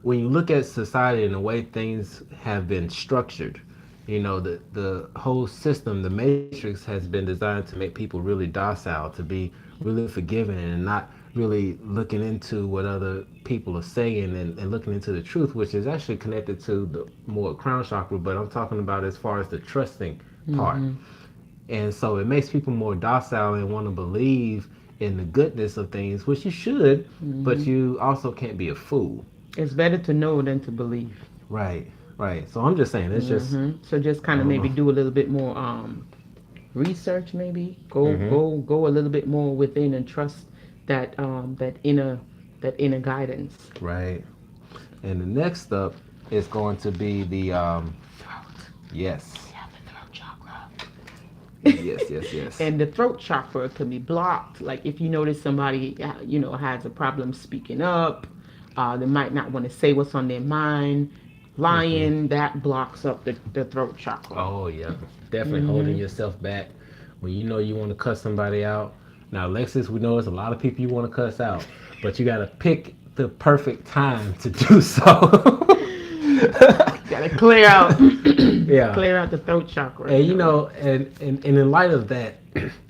when you look at society and the way things have been structured, the whole system, the matrix, has been designed to make people really docile, to be really forgiving, and not really looking into what other people are saying, and looking into the truth, which is actually connected to the more crown chakra. But I'm talking about as far as the trusting part. Mm-hmm. And so it makes people more docile and want to believe in the goodness of things, which you should, but Mm-hmm. you also can't be a fool. It's better to know than to believe. Right, right. So I'm just saying, it's just, So just I kind of don't maybe know. do a little bit more research. Maybe go Hmm. go go a little bit more within and trust that inner guidance. Right. And the next up is going to be the, Throat. yes, We have the throat chakra. yes, yes, yes. And the throat chakra can be blocked. Like if you notice somebody, has a problem speaking up, they might not want to say what's on their mind. Hmm. Lying, that blocks up the throat chakra. Oh, yeah. Definitely holding Mm-hmm. yourself back when you know you want to cuss somebody out. Now, Alexis, we know there's a lot of people you want to cuss out, but you got to pick the perfect time to do so. Gotta clear out, Yeah. clear out the throat chakra. And and in light of that,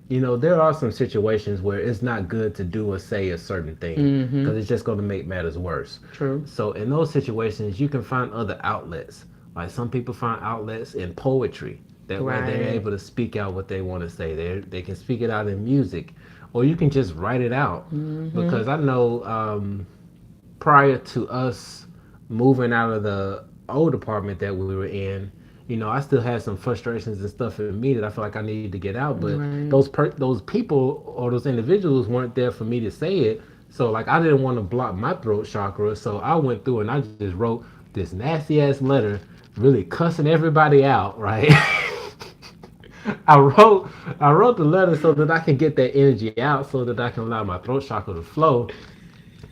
there are some situations where it's not good to do or say a certain thing, Mm-hmm. because it's just going to make matters worse. True. So in those situations, you can find other outlets. Like some people find outlets in poetry. That way they're Right. able to speak out what they want to say. They can speak it out in music, or you can just write it out. Mm-hmm. Because I know, prior to us moving out of the old apartment that we were in, I still had some frustrations and stuff in me that I feel like I needed to get out. But Right. those people or those individuals weren't there for me to say it. So like I didn't want to block my throat chakra. So I went through and I just wrote this nasty ass letter, really cussing everybody out, right? I wrote the letter so that I can get that energy out, so that I can allow my throat chakra to flow.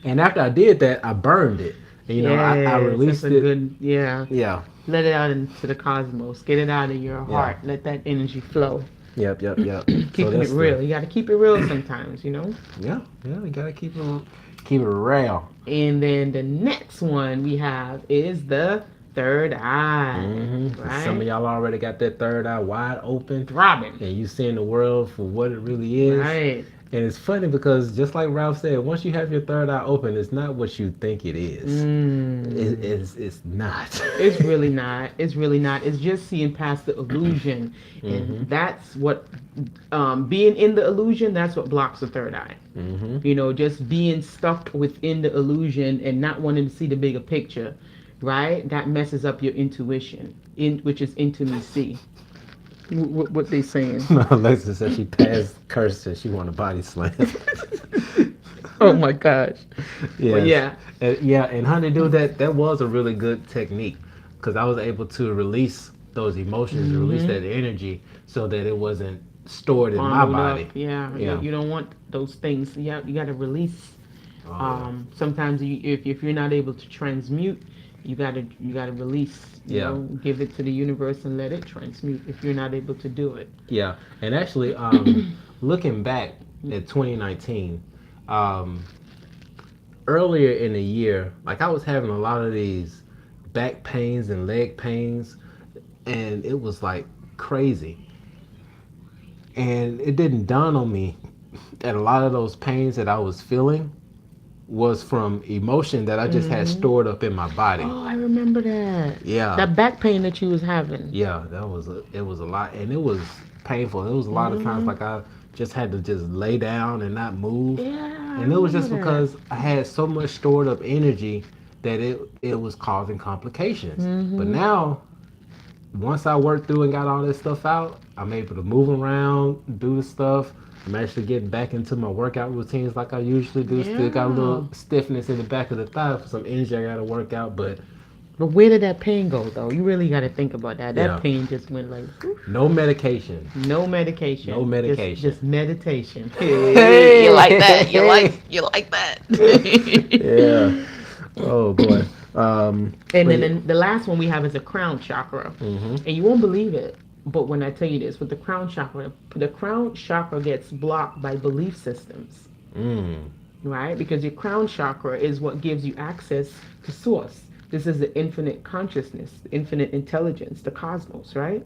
And after I did that, I burned it. And, I Yes, that's a released it. good. Yeah. Yeah. Let it out into the cosmos. Get it out of your Yeah. heart. Let that energy flow. Yep. Yep. Yep. So Keeping it that's the. real. You got to keep it real sometimes. Yeah. Yeah. We gotta keep it real. And then the next one we have is the third eye, Some of right? y'all already got that third eye wide open, Throbbing, and you seeing the world for what it really is. right? And it's funny because just like Ralph said, once you have your third eye open, it's not what you think it is. It's not. It's really not. It's really not. It's just seeing past the illusion, and Mm-hmm. that's what being in the illusion. That's what blocks the third eye. Mm-hmm. You know, just being stuck within the illusion and not wanting to see the bigger picture, right? That messes up your intuition, which is intimacy. What they saying? Alexa said she passed curse and she want a body slam. Oh my gosh. But Yes. yeah. Yeah, and honeydew, that was a really good technique because I was able to release those emotions, release Mm-hmm. that energy, so that it wasn't stored in my Bottled up. body. Yeah. Yeah. You don't want those things. Yeah. You got to release. Oh yeah. Sometimes if you're not able to transmute, you gotta release. You Yeah. know, give it to the universe and let it transmute. If you're not able to do it. Yeah. And actually, looking back at 2019, um, earlier in the year, like I was having a lot of these back pains and leg pains, and it was like crazy. And it didn't dawn on me that a lot of those pains that I was feeling was from emotion that I just had Mm-hmm. stored up in my body. Oh, I remember that. Yeah, That back pain that you was having. yeah, it was a lot, and it was painful. It was a lot of times Mm-hmm. like I just had to just lay down and not move, Yeah, I and it was remember just that. because I had so much stored up energy that it was causing complications. But Mm-hmm. now, once I worked through and got all this stuff out, I'm able to move around, do the stuff. I'm actually getting back into my workout routines like I usually do. Still got a Yeah. little stiffness in the back of the thigh for some energy I got to work out, but But where did that pain go though? You really got to think about that. That yeah, pain just went like whew. no medication. No medication. No medication. Just meditation. Hey! You like that? You like that? Yeah. Oh boy. And But then the last one we have is a crown chakra. mm-hmm. And you won't believe it, but when I tell you this, with the crown chakra gets blocked by belief systems, Mm. right? Because your crown chakra is what gives you access to source. This is the infinite consciousness, the infinite intelligence, the cosmos, right?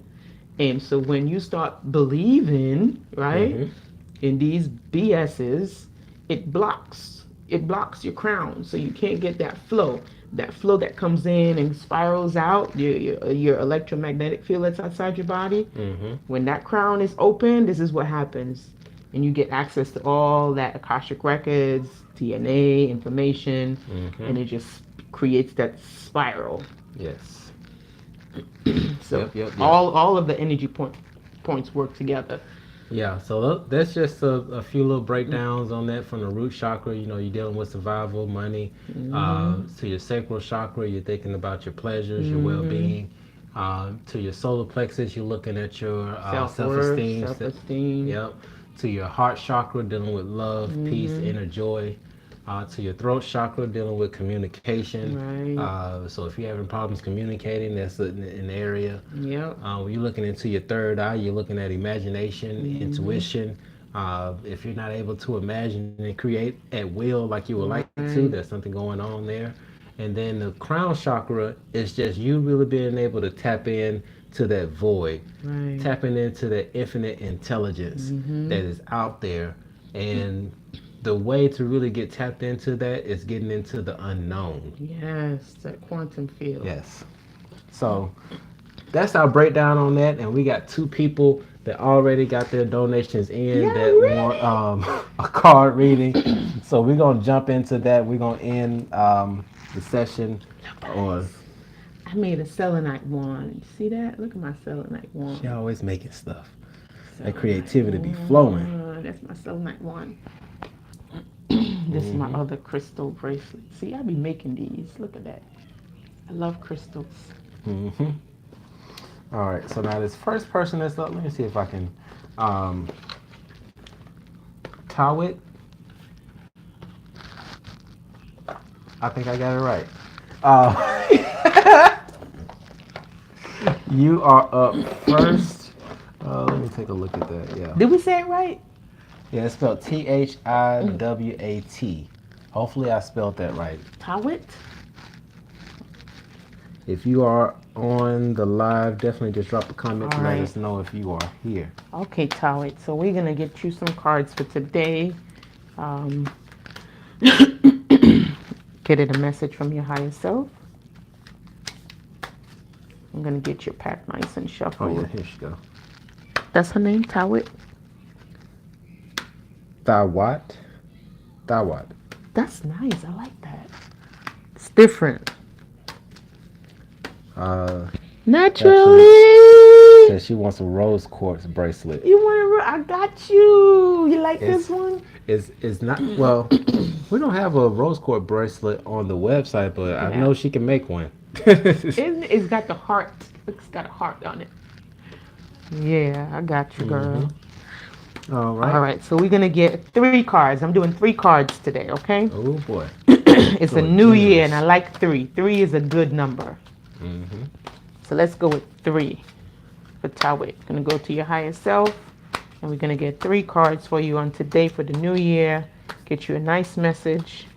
And so when you start believing, right, Mm-hmm. in these BSs, it blocks your crown, so you can't get that flow that comes in and spirals out your electromagnetic field that's outside your body. Mm-hmm. When that crown is open, this is what happens, and you get access to all that akashic records, DNA information, Mm-hmm. and it just creates that spiral. Yes. So Yep. all of the energy points work together. Yeah, so that's just a few little breakdowns on that from the root chakra. You know, you're dealing with survival, money. Mm-hmm. To your sacral chakra, you're thinking about your pleasures, your Mm-hmm. well-being. To your solar plexus, you're looking at your Self-worth, self-esteem. self-esteem. Yep. To your heart chakra, dealing with love, peace, Mm-hmm. inner joy. To your throat chakra, dealing with communication. Right. So if you're having problems communicating, that's an area. Yep. When you're looking into your third eye, you're looking at imagination, Mm-hmm. intuition. If you're not able to imagine and create at will like you would like to, Right. there's something going on there. And then the crown chakra is just you really being able to tap in to that void, Right. tapping into that infinite intelligence Mm-hmm. that is out there. And the way to really get tapped into that is getting into the unknown. Yes, that quantum field. Yes. So that's our breakdown on that, and we got two people that already got their donations in Yeah, that really? want a card reading. So we're gonna jump into that. We're gonna end the session on. I made a selenite wand. See that? Look at my selenite wand. She always making stuff. That Selenite creativity be flowing. wand. That's my selenite wand. This is my Mm-hmm. other crystal bracelet. See, I be making these. Look at that. I love crystals. Mm-hmm. All right. So now this first person that's up. Let me see if I can. Tawit. I think I got it right. You are up first. Let me take a look at that. Yeah. Did we say it right? Yeah, it's spelled Thiwat. Hopefully I spelled that right. Tawit? If you are on the live, definitely just drop a comment All to let right. us know if you are here. Okay, Tawit. So we're gonna get you some cards for today. Um, get it a message from your higher self. I'm gonna get your pack nice and Oh yeah, shuffled. here she go. That's her name, Tawit. Thawat. Thawat. That's nice. I like that. It's different. Uh, Actually Naturally. says she wants a rose quartz bracelet. You want to? I got you. You like this It's one? it's not well. We don't have a rose quartz bracelet on the website, but I Yeah. know she can make one. It's got the heart. It's got a heart on it. Yeah, I got you, Mm-hmm. girl. All All right. right, so we're gonna get 3 cards. I'm doing 3 cards today, okay? Oh boy. It's a So new year, and I generous. like 3. 3 is a good number. Mm-hmm. So let's go with 3 for Tawit. Gonna go to your higher self, and we're gonna get 3 cards for you on today for the new year. Get you a nice message,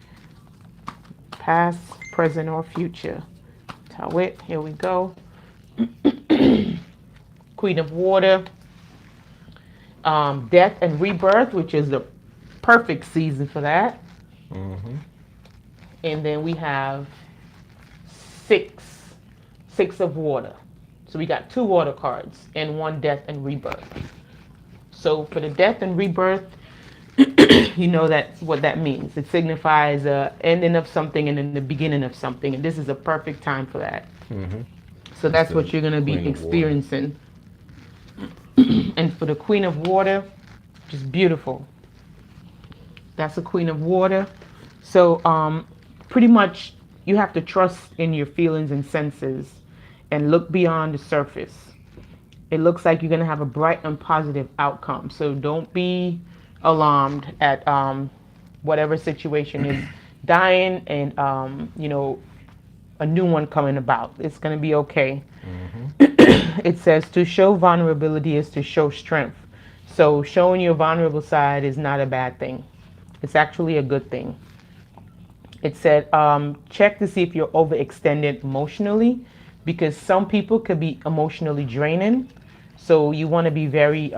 past, present, or future. Tawit, here we go. Queen of Water, Death and Rebirth, which is the perfect season for that. Mm-hmm. And then we have six, 6 of water. So we got 2 water cards and 1 death and rebirth. So for the death and rebirth, you know that's what that means. It signifies a ending of something and then the beginning of something, and this is a perfect time for that. Mm-hmm. So That's that's the what you're gonna be Queen of Water. experiencing. And for the Queen of Water, just beautiful. That's a Queen of Water. So pretty much you have to trust in your feelings and senses and look beyond the surface. It looks like you're going to have a bright and positive outcome. So don't be alarmed at whatever situation is dying and, a new one coming about. It's going to be okay. Mm-hmm. It says to show vulnerability is to show strength. So showing your vulnerable side is not a bad thing. It's actually a good thing. It said, check to see if you're overextended emotionally, because some people could be emotionally draining. So you want to be very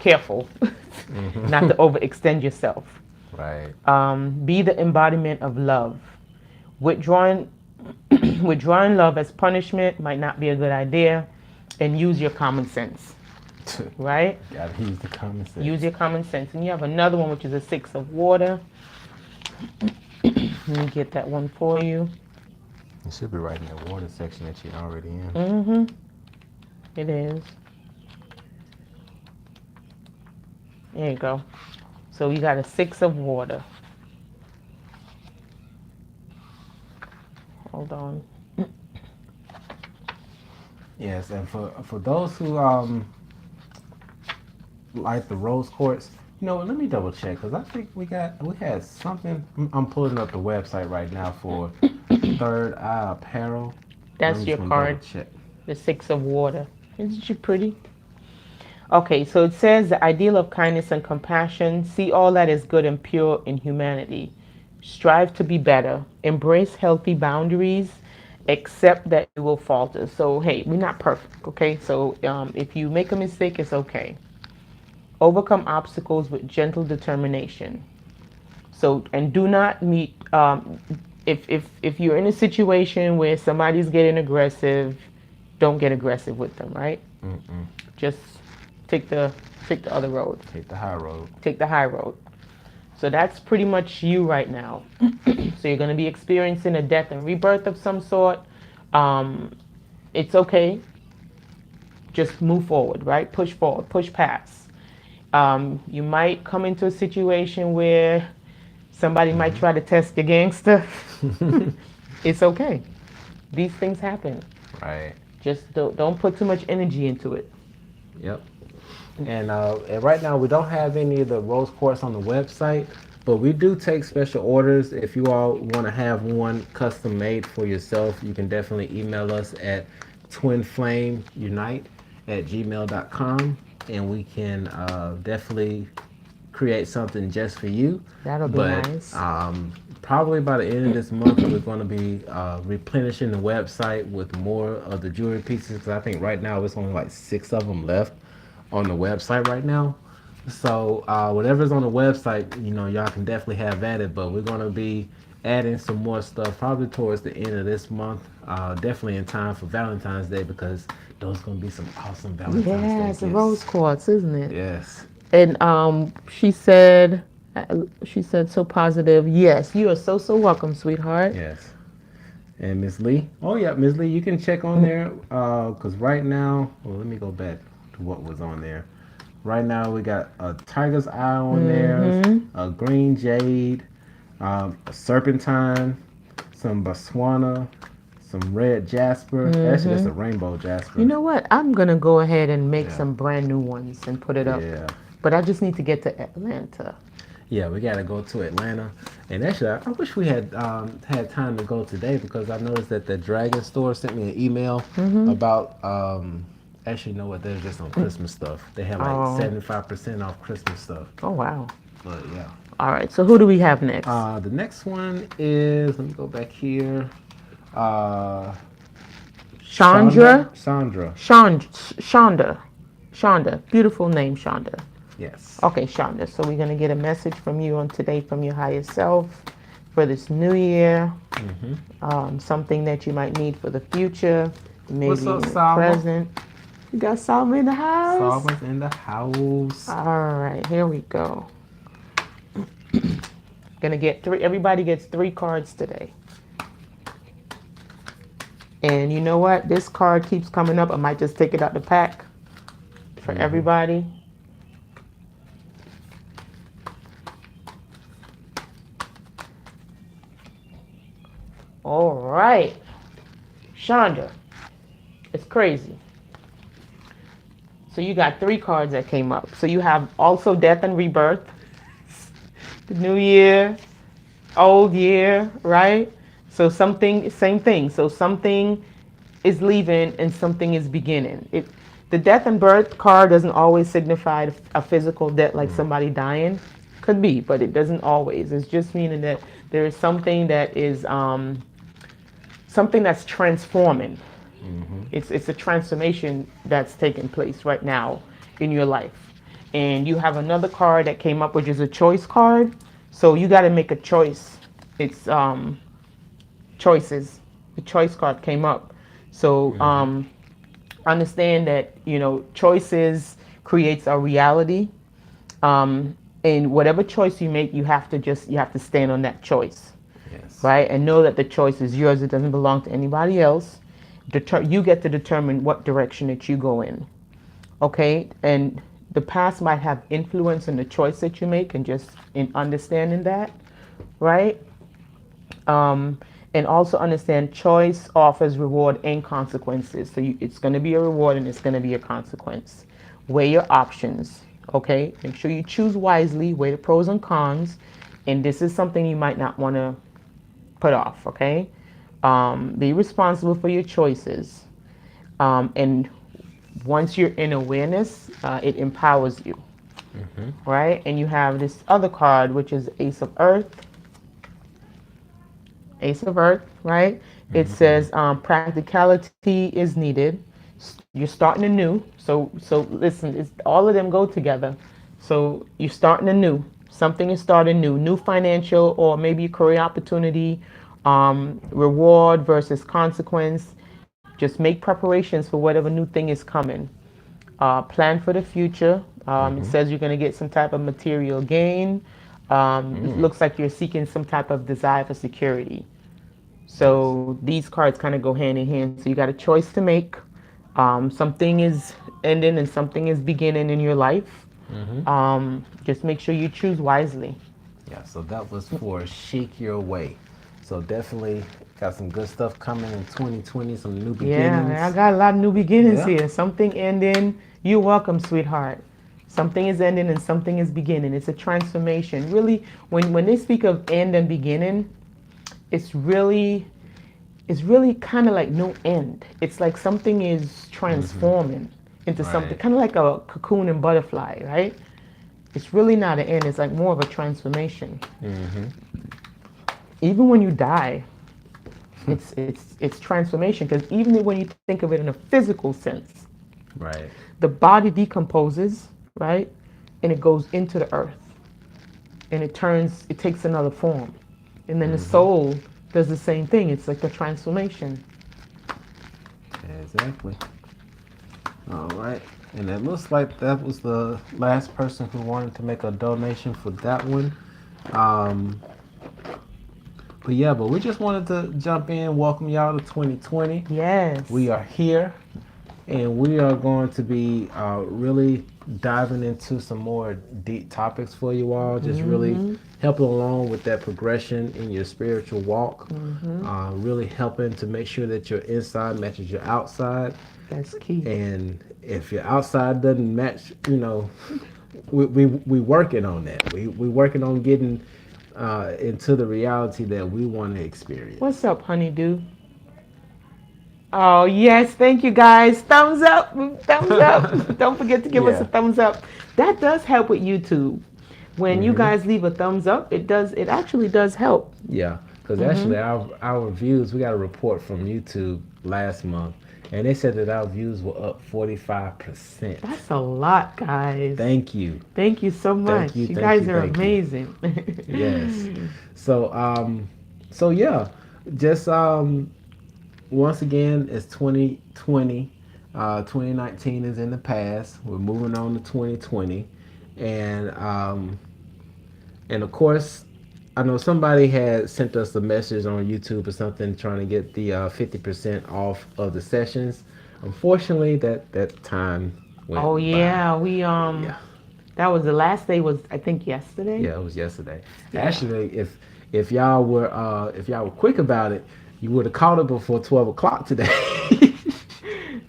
careful not to Mm-hmm. overextend yourself. Right. Be the embodiment of love. Withdrawing, withdrawing love as punishment might not be a good idea, and use your common sense, right? Gotta use the common Use sense. your common sense. And you have another one, which is a 6 of water. Let me get that one for you. You should be right in the water section that you're already in. Mm-hmm. It is. There you go. So we got a 6 of water. Hold on. Yes, and for those who like the rose quartz, let me double check because I think we had something. I'm pulling up the website right now for Third Eye Apparel. And I'm That's just your gonna double card, check. the 6 of water. Isn't she pretty? Okay, so it says the ideal of kindness and compassion. See all that is good and pure in humanity. Strive to be better. Embrace healthy boundaries. Accept that you will falter. So, hey, we're not perfect, okay? So, if you make a mistake, it's okay. Overcome obstacles with gentle determination. So, and do not meet, if you're in a situation where somebody's getting aggressive, don't get aggressive with them, right? Mm-mm. Just take the take the other road. Take the high road. Take the high road. So that's pretty much you right now. So you're going to be experiencing a death and rebirth of some sort. Um, it's okay. Just move forward, right? Push forward, push past. You might come into a situation where somebody might try to test your gangster. It's okay. These things happen. Right. Just don't put too much energy into it. Yep. And right now we don't have any of the rose quartz on the website, but we do take special orders. If you all want to have one custom made for yourself, you can definitely email us at twinflamesunite@gmail.com, and we can definitely create something just for you. That'll be But nice. probably by the end of this month, we're going to be replenishing the website with more of the jewelry pieces. Because I think right now it's only like 6 of them left on the website right now. So whatever's on the website, y'all can definitely have at it. But we're going to be adding some more stuff probably towards the end of this month. Definitely in time for Valentine's Day because those going to be some awesome Valentine's Yeah, Day it's a gifts. rose quartz, isn't it? Yes. And she said so positive. Yes, you are so welcome, sweetheart. Yes. And Miss Lee. Oh yeah, Miss Lee, you can check on there. Cause right now, well, let me go back to what was on there. Right now, we got a tiger's eye on there, Mm-hmm. a green jade, a serpentine, some Botswana, some red jasper. Actually, that's Mm-hmm. a rainbow You jasper. know what? I'm gonna go ahead and make Yeah, some brand new ones and put it up. yeah, But I just need to get to Atlanta. yeah. We gotta go to Atlanta, and actually, I wish we had time to go today because I noticed that the Dragon store sent me an email Mm-hmm. about actually, you know what? They're just on Christmas stuff. They have like Oh, 75% off Christmas stuff. oh wow. But yeah. All right. So who do we have next? The next one is, let me go back here. Uh, Chandra. Sandra. Shonda. Shonda. Beautiful name, Shonda. Yes. Okay, Shonda. So we're gonna get a message from you on today from your higher self for this new year. Mm-hmm. Something that you might need for the future, What's maybe up, in the Salma? present. You got Salma in the house. Salma's in the house. All right, here we go. Gonna get three. Everybody gets 3 cards today. And you know what? This card keeps coming up. I might just take it out the pack for Mm-hmm. everybody. All right, Chandra. It's crazy. So you got 3 cards that came up. So you have also death and rebirth, the new year, old year, right? So something, same thing. So something is leaving and something is beginning. The death and birth card doesn't always signify a physical death, like somebody dying. Could be, but it doesn't always. It's just meaning that there is something that is something that's transforming. Mm-hmm. It's a transformation that's taking place right now in your life. And you have another card that came up, which is a choice card. So you got to make a choice. It's choices. The choice card came up. So Mm-hmm. understand that choices creates a reality. And whatever choice you make, you have to stand on that choice, Yes. right? And know that the choice is yours. It doesn't belong to anybody else. You get to determine what direction that you go in. Okay? And the past might have influence in the choice that you make, and just in understanding that, right? And also understand choice offers reward and consequences. So it's going to be a reward and it's going to be a consequence. Weigh your options. Okay? Make sure you choose wisely. Weigh the pros and cons. And this is something you might not want to put off. Okay? Be responsible for your choices. And once you're in awareness, it empowers you. Mm-hmm. Right? And you have this other card, which is Ace of Earth. Ace of Earth, right? It Mm-hmm. says practicality is needed. You're starting anew. So listen, all of them go together. So you're starting anew. Something is starting new. New financial or maybe career opportunity, reward versus consequence. Just make preparations for whatever new thing is coming. Plan for the future. It Mm-hmm. says you're going to get some type of material gain. It Mm. looks like you're seeking some type of desire for security. Yes. So these cards kind of go hand in hand. So you got a choice to make. Something is ending and something is beginning in your life. Mm-hmm. Just make sure you choose wisely. Yeah, so that was for Chic Your Way. So definitely got some good stuff coming in 2020, some new Yeah, I beginnings. got a lot of new beginnings Yeah. here. Something ending. You're welcome, sweetheart. Something is ending and something is beginning. It's a transformation. Really, when they speak of end and beginning, it's really kind of like no end. It's like something is Mm-hmm. transforming into something, Right. kind of like a cocoon and butterfly, right? It's really not an end. It's like more of a transformation. Mm-hmm. even when you die, it's transformation, because even when you think of it in a physical sense, Right. the body decomposes, right, and it goes into the earth, and it takes another form, and then the Mm-hmm. soul does the same thing. It's like a transformation. Exactly. All right. And it looks like that was the last person who wanted to make a donation for that one. Um, but yeah, but we just wanted to jump in, welcome y'all to 2020. We Yes. are here, and we are going to be really diving into some more deep topics for you all. Just really Mm-hmm. helping along with that progression in your spiritual walk. Mm-hmm. Really helping to make sure that your inside matches your outside. That's key. And if your outside doesn't match, we working on that. We working on getting into the reality that we want to What's experience. up, honeydew? Oh, yes. Thank you, guys. Thumbs up. Thumbs up. Don't forget to give us a Yeah. thumbs up. That does help with YouTube. When you Hmm. guys leave a thumbs up, it actually does help. Yeah. Because Mm-hmm. actually, our views, we got a report from YouTube last month, and they said that our views were up 45%. That's a lot, guys. Thank you. Thank you so Thank much. you. You Thank guys you. are Thank you. amazing. Yes. So so yeah, just once again, it's 2020. 2019 is in the past. We're moving on to 2020, and of course, I know somebody had sent us a message on YouTube or something trying to get the 50% off of the sessions. Unfortunately, that time Oh went by. yeah, we Yeah, that was the last day, was I think yesterday. yeah, it was yesterday. Yeah. Actually, if y'all were quick about it, you would have caught it before 12 o'clock today.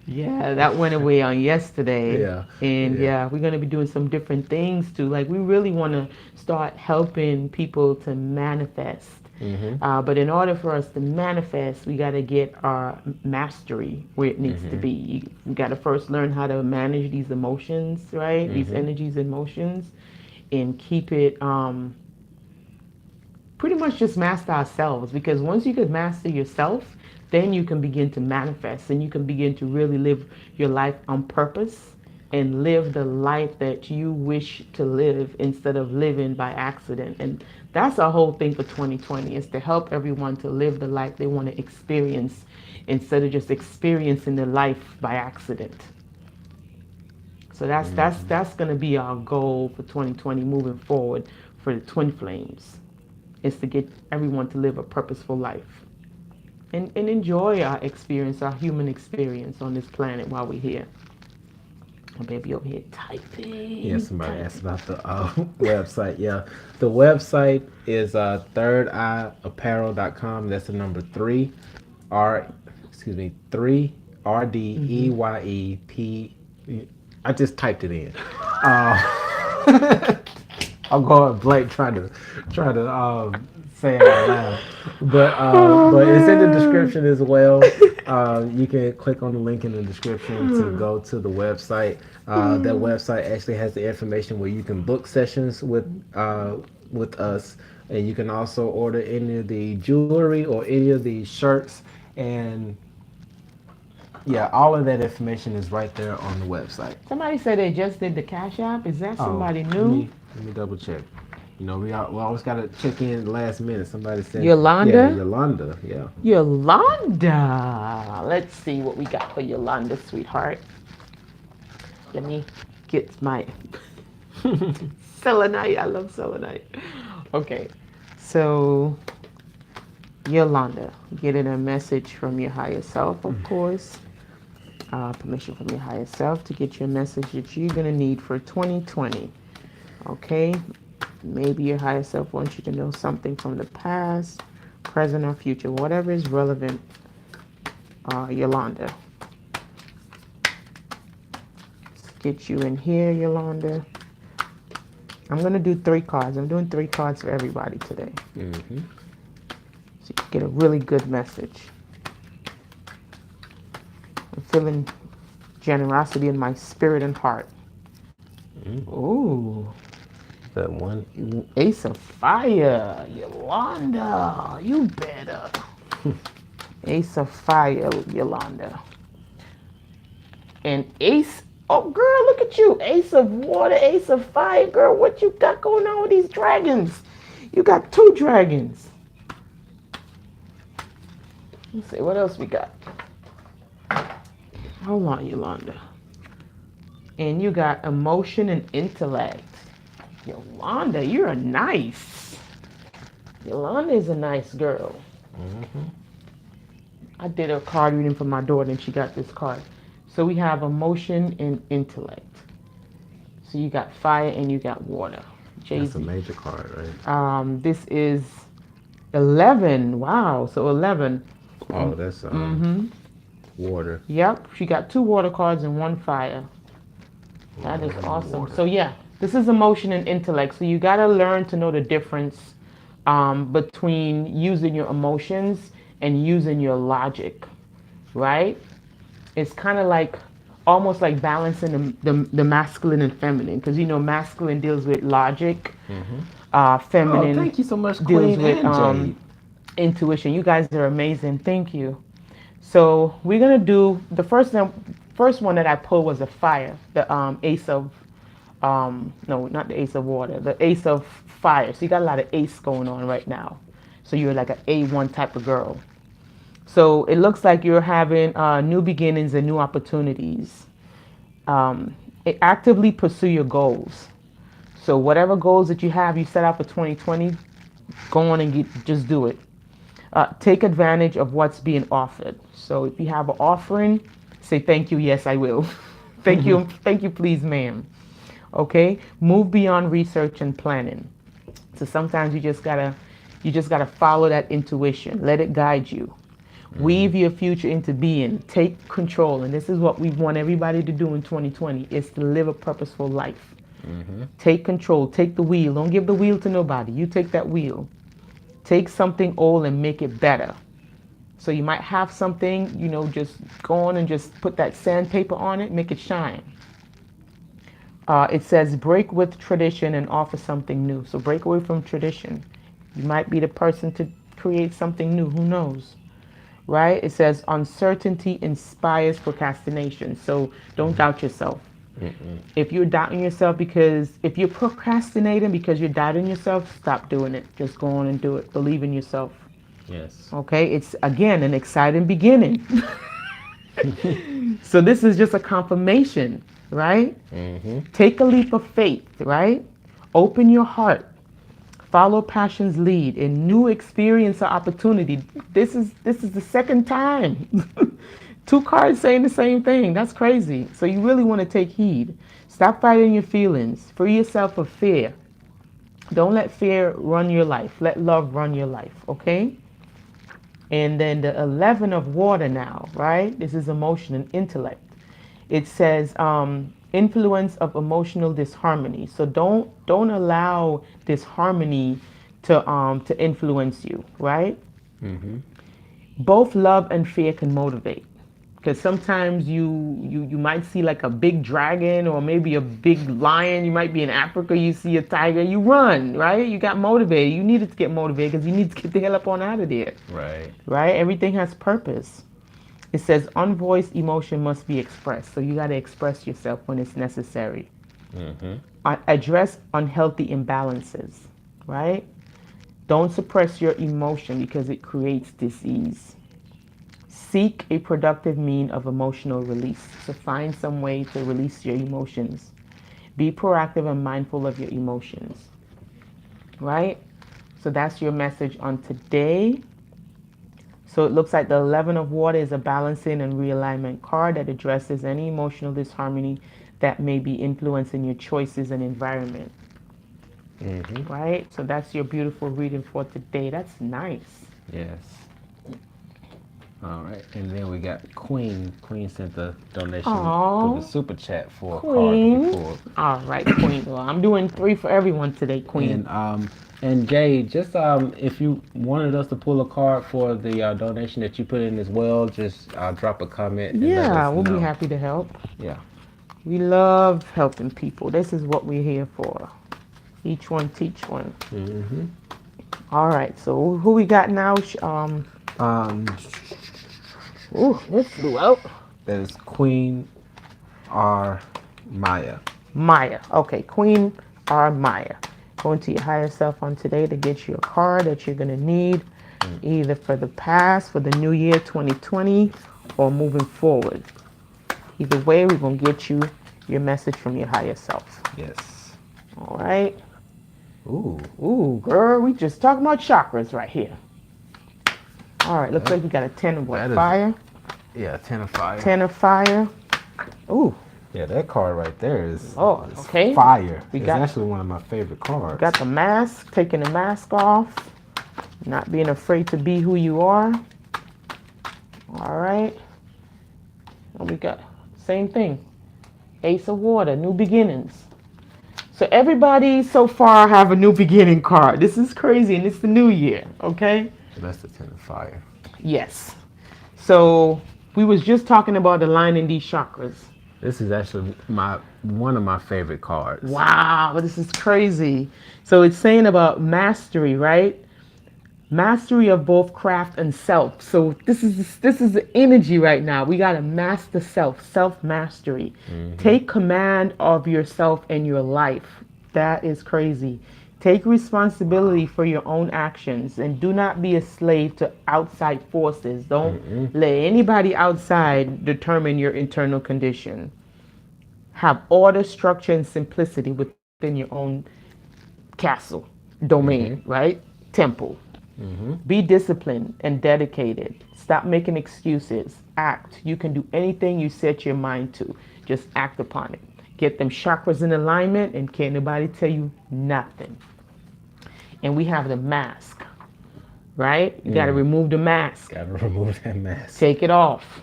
Yeah, that went away on yesterday. Yeah, And yeah. yeah, we're going to be doing some different things too. Like, we really want to start helping people to manifest. Mhm. But in order for us to manifest, we got to get our mastery where it needs to Mhm. be. We got to first learn how to manage these emotions, right? These Mhm. energies and emotions, and keep it pretty much just master ourselves, because once you could master yourself, then you can begin to manifest, and you can begin to really live your life on purpose and live the life that you wish to live instead of living by accident. And that's our whole thing for 2020, is to help everyone to live the life they want to experience instead of just experiencing the life by accident. So Mhm. that's going to be our goal for 2020 moving forward for the Twin Flames, is to get everyone to live a purposeful life and enjoy our experience, our human experience on this planet while we're here. My baby over here Yeah, typing, somebody asked typing. about the website. Yeah, the website is thirdeyeapparel.com. That's the number three, R, excuse me, three Mm-hmm. RDEYEP. I just typed it in. Uh, I'm going blank trying to say it out loud, Oh but it's in the man. description as well. You can click on the link in the description to go to the website. That website actually has the information where you can book sessions with us, and you can also order any of the jewelry or any of the shirts, and yeah, all of that information is right there on the website. Somebody said they just did the Cash App. Is that Oh, somebody let new? me let me double check. We always gotta check in at the last minute. Somebody said, yeah, Yolanda? Yolanda, yeah. Yolanda. Let's see what we got for Yolanda, sweetheart. Let me get my selenite. I love selenite. Okay. So, Yolanda, getting a message from your higher self, of course. Permission from your higher self to get your message that you're going to need for 2020. Okay? Maybe your higher self wants you to know something from the past, present, or future, whatever is relevant. Yolanda. Let's get you in here, Yolanda. I'm going to do 3 cards. I'm doing 3 cards for everybody today. Mm-hmm. So you get a really good message. I'm feeling generosity in my spirit and heart. Mm. Ooh. That one. Ace of Fire, Yolanda, you better. Ace of Fire, Yolanda. And Ace, oh girl, look at you. Ace of Water, Ace of Fire, girl. What you got going on with these dragons? You got 2 dragons. Let's see, what else we got? Hold on, Yolanda. And you got emotion and intellect. Yolanda, you're nice. Yolanda is a nice girl. Mm-hmm. I did a card reading for my daughter and she got this card. So we have emotion and intellect. So you got fire and you got water. That's a Jay-Z. major card, right? This is 11. Wow. So 11. Oh, that's water. Yep. She got 2 water cards and 1 fire. That is awesome. Water. So yeah, this is emotion and intellect. So you got to learn to know the difference between using your emotions and using your logic, right? It's kind of like almost like balancing the masculine and feminine, because you know masculine deals with logic, feminine Thank you so much, deals Queen with and Jade. intuition. You guys are amazing. Thank you. So we're gonna do the first one that I pulled was a fire, the ace of no, not the ace of water, the ace of fire. So you got a lot of ace going on right now. So you're like an A1 type of girl. So it looks like you're having new beginnings and new opportunities. Actively pursue your goals. So whatever goals that you have, you set out for 2020, go on and just do it. Take advantage of what's being offered. So if you have an offering, say thank you, yes I will. Thank you, please, ma'am. Okay, move beyond research and planning. So sometimes you just gotta follow that intuition. Let it guide you. Weave your future into being. Take control, and this is what we want everybody to do in 2020: is to live a purposeful life. Take control. Take the wheel. Don't give the wheel to nobody. You take that wheel. Take something old and make it better. So you might have something, just go on and just put that sandpaper on it, make it shine. It says break with tradition and offer something new. So break away from tradition. You might be the person to create something new. Who knows? Right? It says uncertainty inspires procrastination. So don't doubt yourself. If you're doubting yourself if you're procrastinating because you're doubting yourself, stop doing it. Just go on and do it. Believe in yourself. Yes. Okay? It's, again, an exciting beginning. So this is just a confirmation, right? Take a leap of faith, right? Open your heart. Follow passion's lead in new experience or opportunity. This is the second time. 2 cards saying the same thing. That's crazy. So you really want to take heed. Stop fighting your feelings. Free yourself of fear. Don't let fear run your life. Let love run your life, okay? And then the 11 of water now, right? This is emotion and intellect. It says influence of emotional disharmony. So don't allow disharmony to influence you, right? Both love and fear can motivate. Because sometimes you might see like a big dragon or maybe a big lion. You might be in Africa, you see a tiger, you run, right? You got motivated. You needed to get motivated because you need to get the hell up on out of there. Right. Right? Everything has purpose. It says unvoiced emotion must be expressed. So you got to express yourself when it's necessary. Address unhealthy imbalances, right? Don't suppress your emotion because it creates disease. Seek a productive mean of emotional release. So find some way to release your emotions. Be proactive and mindful of your emotions, right? So that's your message on today. So it looks like the 11 of water is a balancing and realignment card that addresses any emotional disharmony that may be influencing your choices and environment. Right? So that's your beautiful reading for today. That's nice. Yes. All right, and then we got Queen. Queen sent the donation through the super chat for a card to be pulled. All right, Queen. Well, I'm doing 3 for everyone today, Queen. And Jay, just if you wanted us to pull a card for the donation that you put in as well, just drop a comment. And let us we'll know. be happy to help. Yeah. We love helping people. This is what we're here for. Each one teach one. Mm-hmm. All right. So who we got now? Um, Ooh, this flew out. that is Queen R. Maya. Maya. Okay, Queen R. Maya. Go into your higher self on today to get you a card that you're gonna need, either for the past, for the new year 2020, or moving forward. Either way, we're gonna get you your message from your higher self. Yes. All right. Ooh. Ooh, girl, we just talking about chakras right here. All right, looks Yep. like we got a 10 of what? That is- Fire? Yeah, 10 of fire. 10 of fire. Ooh, Yeah, that card right there is, Oh, is okay. fire. We It's got- actually one of my favorite cards. got the mask, taking the mask off, not being afraid to be who you are. All right. And we got same thing. Ace of water, new beginnings. So everybody so far have a new beginning card. This is crazy, and it's the new year, okay? That's the 10 of fire. Yes. So we was just talking about aligning these chakras. This is actually one of my favorite cards. Wow, this is crazy. So it's saying about mastery, right? Mastery of both craft and self. So this is the energy right now. We got to master self mastery. Take command of yourself and your life. That is crazy. Take responsibility for your own actions and do not be a slave to outside forces. Don't let anybody outside determine your internal condition. Have order, structure, and simplicity within your own castle, domain, right? Temple. Be disciplined and dedicated. Stop making excuses. Act. You can do anything you set your mind to. Just act upon it. Get them chakras in alignment and can't nobody tell you nothing. And we have the mask, right? You got to remove the mask. Gotta remove that mask. Take it off.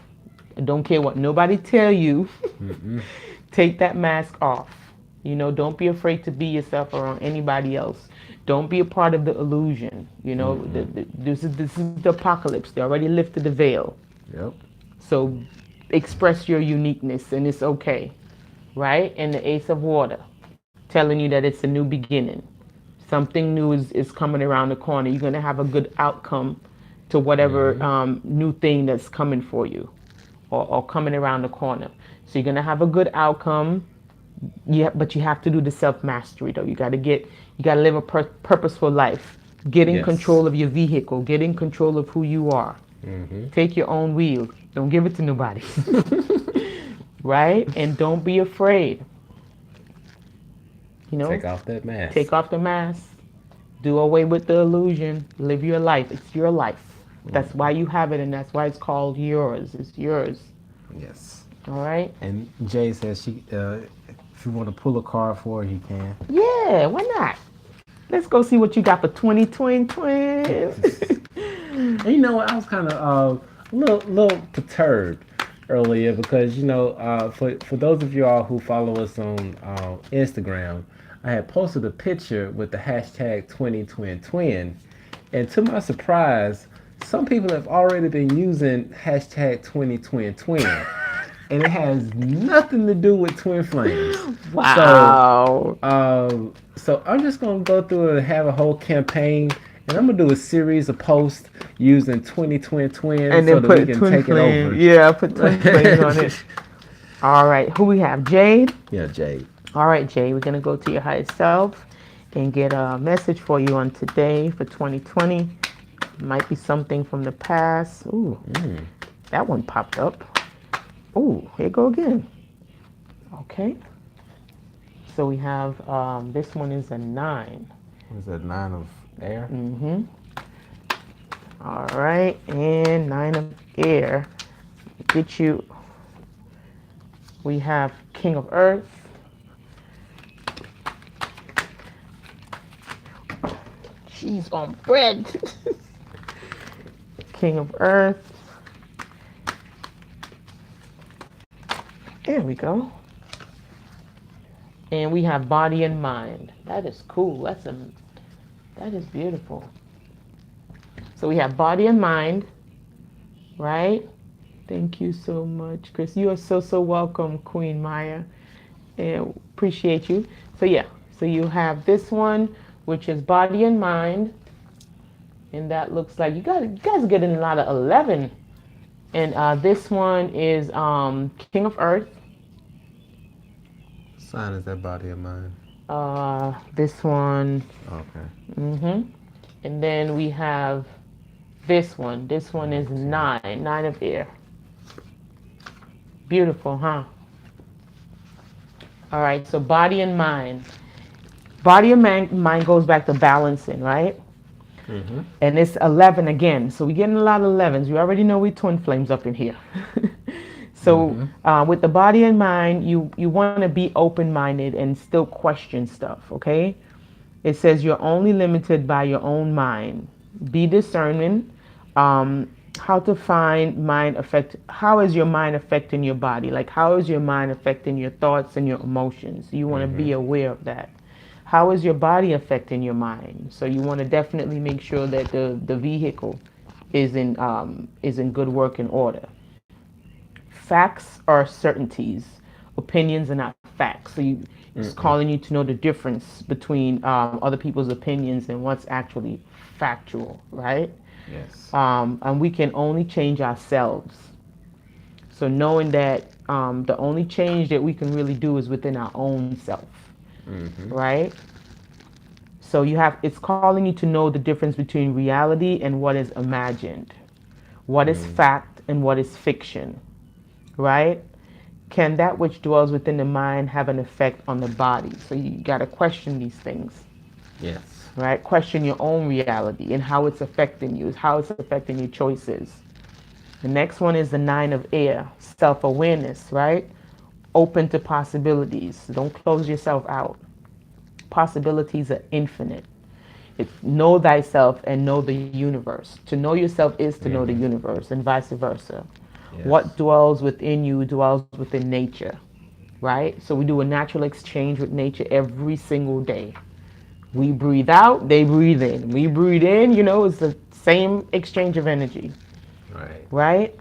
I don't care what nobody tell you. Take that mask off. You know, don't be afraid to be yourself around anybody else. Don't be a part of the illusion. You know, this is the apocalypse. They already lifted the veil. Yep. So express your uniqueness and it's okay, right? And the Ace of Water, telling you that it's a new beginning. Something new is coming around the corner. You're going to have a good outcome to whatever new thing that's coming for you or coming around the corner. So you're going to have a good outcome. Yeah, but you have to do the self-mastery though. You got to live a purposeful life. Get in control of your vehicle. Get in control of who you are. Take your own wheel. Don't give it to nobody. Right? And don't be afraid. You know, Take off that mask. take off the mask. Do away with the illusion. Live your life. It's your life. That's why you have it, and that's why it's called yours. It's yours. Yes. All right? And Jay says if you want to pull a card for her, you can. Yeah, why not? Let's go see what you got for 2020. And you know what? I was kind of a little perturbed earlier because for those of you all who follow us on Instagram, I had posted a picture with the hashtag 20twin, and to my surprise, some people have already been using hashtag 20twin. And it has nothing to do with twin flames. Wow. So I'm just gonna go through and have a whole campaign, and I'm gonna do a series of posts using 20twin And so then that put we can twin take it flame. over. Yeah, put twin flames on it. All right, who we have? Jade? Yeah, Jade. All right, Jade, we're going to go to your higher self and get a message for you on today for 2020. Might be something from the past. Ooh, that one popped up. Ooh, here you go again. Okay. So we have, this one is a 9. What is that, 9 of air? All right, and 9 of air. Get you. We have King of Earth. Cheese on bread. King of Earth. There we go. And we have Body and Mind. That is cool. That is beautiful. So we have Body and Mind, right? Thank you so much, Chris. You are so welcome, Queen Maya. And appreciate you. So yeah, So you have this one, which is body and mind, and that looks like you guys are getting a lot of 11. And this one is King of Earth. Sign is that body of mine. This one, Okay. hmm and then we have this one. This one is 19. nine of air. Beautiful, huh? All right, so body and mind. Body and mind goes back to balancing, right? Mm-hmm. And it's 11 again. So we're getting a lot of 11s. We already know we twin flames up in here. So Mm-hmm. with the body and mind, you want to be open-minded and still question stuff, okay? It says you're only limited by your own mind. Be discerning. How to find mind affect, how is your mind affecting your body? Like, how is your mind affecting your thoughts and your emotions? You want to Mm-hmm. be aware of that. How is your body affecting your mind? So you want to definitely make sure that the vehicle is in good working order. Facts are certainties. Opinions are not facts. So it's Mm-mm. calling you to know the difference between other people's opinions and what's actually factual, right? Yes. And we can only change ourselves. So knowing that the only change that we can really do is within our own self, Mm-hmm. right? So it's calling you to know the difference between reality and what is imagined, what is Mm. fact and what is fiction, right? Can that which dwells within the mind have an effect on the body? So you got to question these things, Yes. right? Question your own reality and how it's affecting you, how it's affecting your choices. The next one is the nine of air, self awareness, right? Open to possibilities. Don't close yourself out. Possibilities are infinite. It's know thyself and know the universe. To know yourself is to know the Mm-hmm. universe, and vice versa. What Yes. dwells within you dwells within nature, right? So we do a natural exchange with nature every single day. We breathe out, they breathe in. We breathe in, it's the same exchange of energy, Right. right?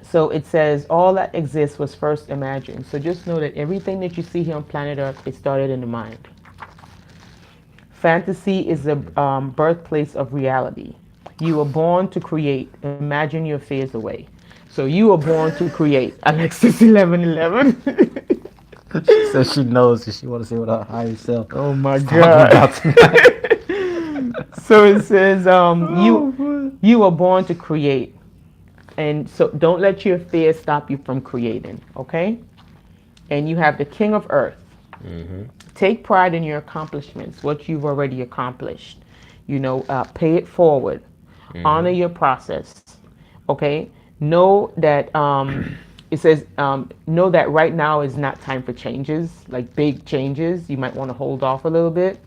So it says all that exists was first imagined. So just know that everything that you see here on planet Earth, it started in the mind. Fantasy is the Mm-hmm. birthplace of reality. You were born to create. Imagine your fears away. So you were born to create. Alexis 1111. She says she knows that she want to see what her higher self Oh my is talking God. about tonight. So it says Oh boy. you were born to create. And so don't let your fear stop you from creating, okay? And you have the King of Earth. Mm-hmm. Take pride in your accomplishments, what you've already accomplished. Pay it forward. Honor Mm-hmm. your process. Okay. Know that it says know that right now is not time for changes, like big changes. You might want to hold off a little bit.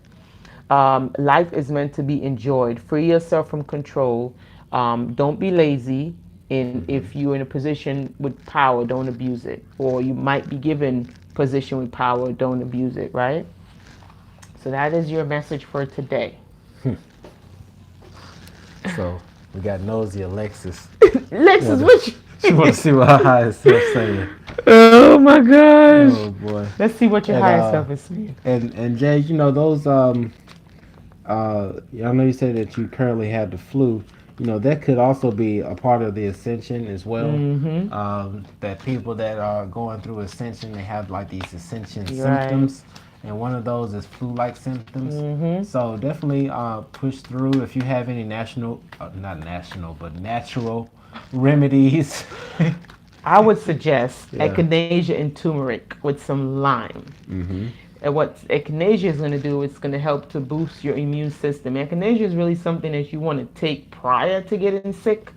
Life is meant to be enjoyed. Free yourself from control. Don't be lazy. And Mm-hmm. if you're in a position with power, don't abuse it. Or you might be given position with power, don't abuse it, right? So that is your message for today. So we got nosy Alexis. Lexus, Yeah, which? she want to see what her higher self saying. Oh my gosh. Oh boy. Let's see what your And higher self is saying. Jay, those I know you said that you currently have the flu. That could also be a part of the ascension as well. Mm-hmm. That people that are going through ascension, they have like these ascension You're right. symptoms, and one of those is flu-like symptoms. Mm-hmm. So definitely push through if you have any not national, but natural remedies. I would suggest Yeah. echinacea and turmeric with some lime. Mm-hmm. And what echinacea is going to do, it's going to help to boost your immune system. Echinacea is really something that you want to take prior to getting sick,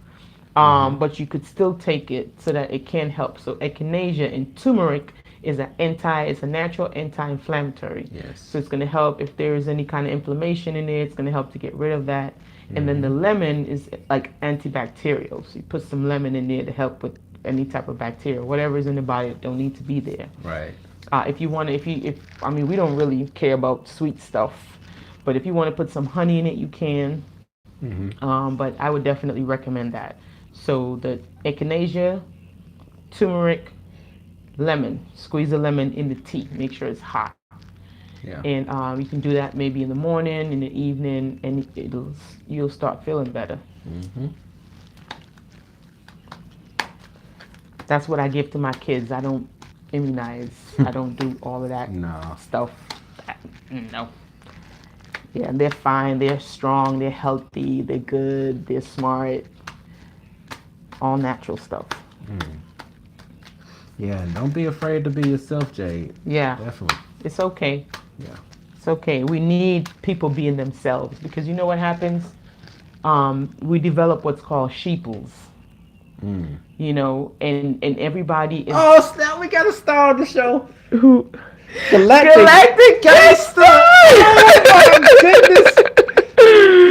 Mm-hmm. but you could still take it so that it can help. So echinacea and turmeric is it's a natural anti-inflammatory. Yes. So it's going to help if there is any kind of inflammation in there. It's going to help to get rid of that. And then the Mm-hmm. lemon is like antibacterial. So you put some lemon in there to help with any type of bacteria, whatever is in the body that don't need to be there. Right. If you want to, if I mean, we don't really care about sweet stuff, but if you want to put some honey in it, you can. Mm-hmm. But I would definitely recommend that. So the echinacea, turmeric, lemon. Squeeze the lemon in the tea. Make sure it's hot. Yeah. And you can do that maybe in the morning, in the evening, and you'll start feeling better. Mm-hmm. That's what I give to my kids. I don't immunize. I don't do all of that No. stuff. No. Yeah, they're fine. They're strong. They're healthy. They're good. They're smart. All natural stuff. Yeah, and don't be afraid to be yourself, Jade. Yeah, Definitely. it's okay. Yeah. It's okay. We need people being themselves because you know what happens? We develop what's called sheeples. You know, and everybody is. Oh snap! We got a star on the show. Who? Galactic Gangster. Oh my goodness.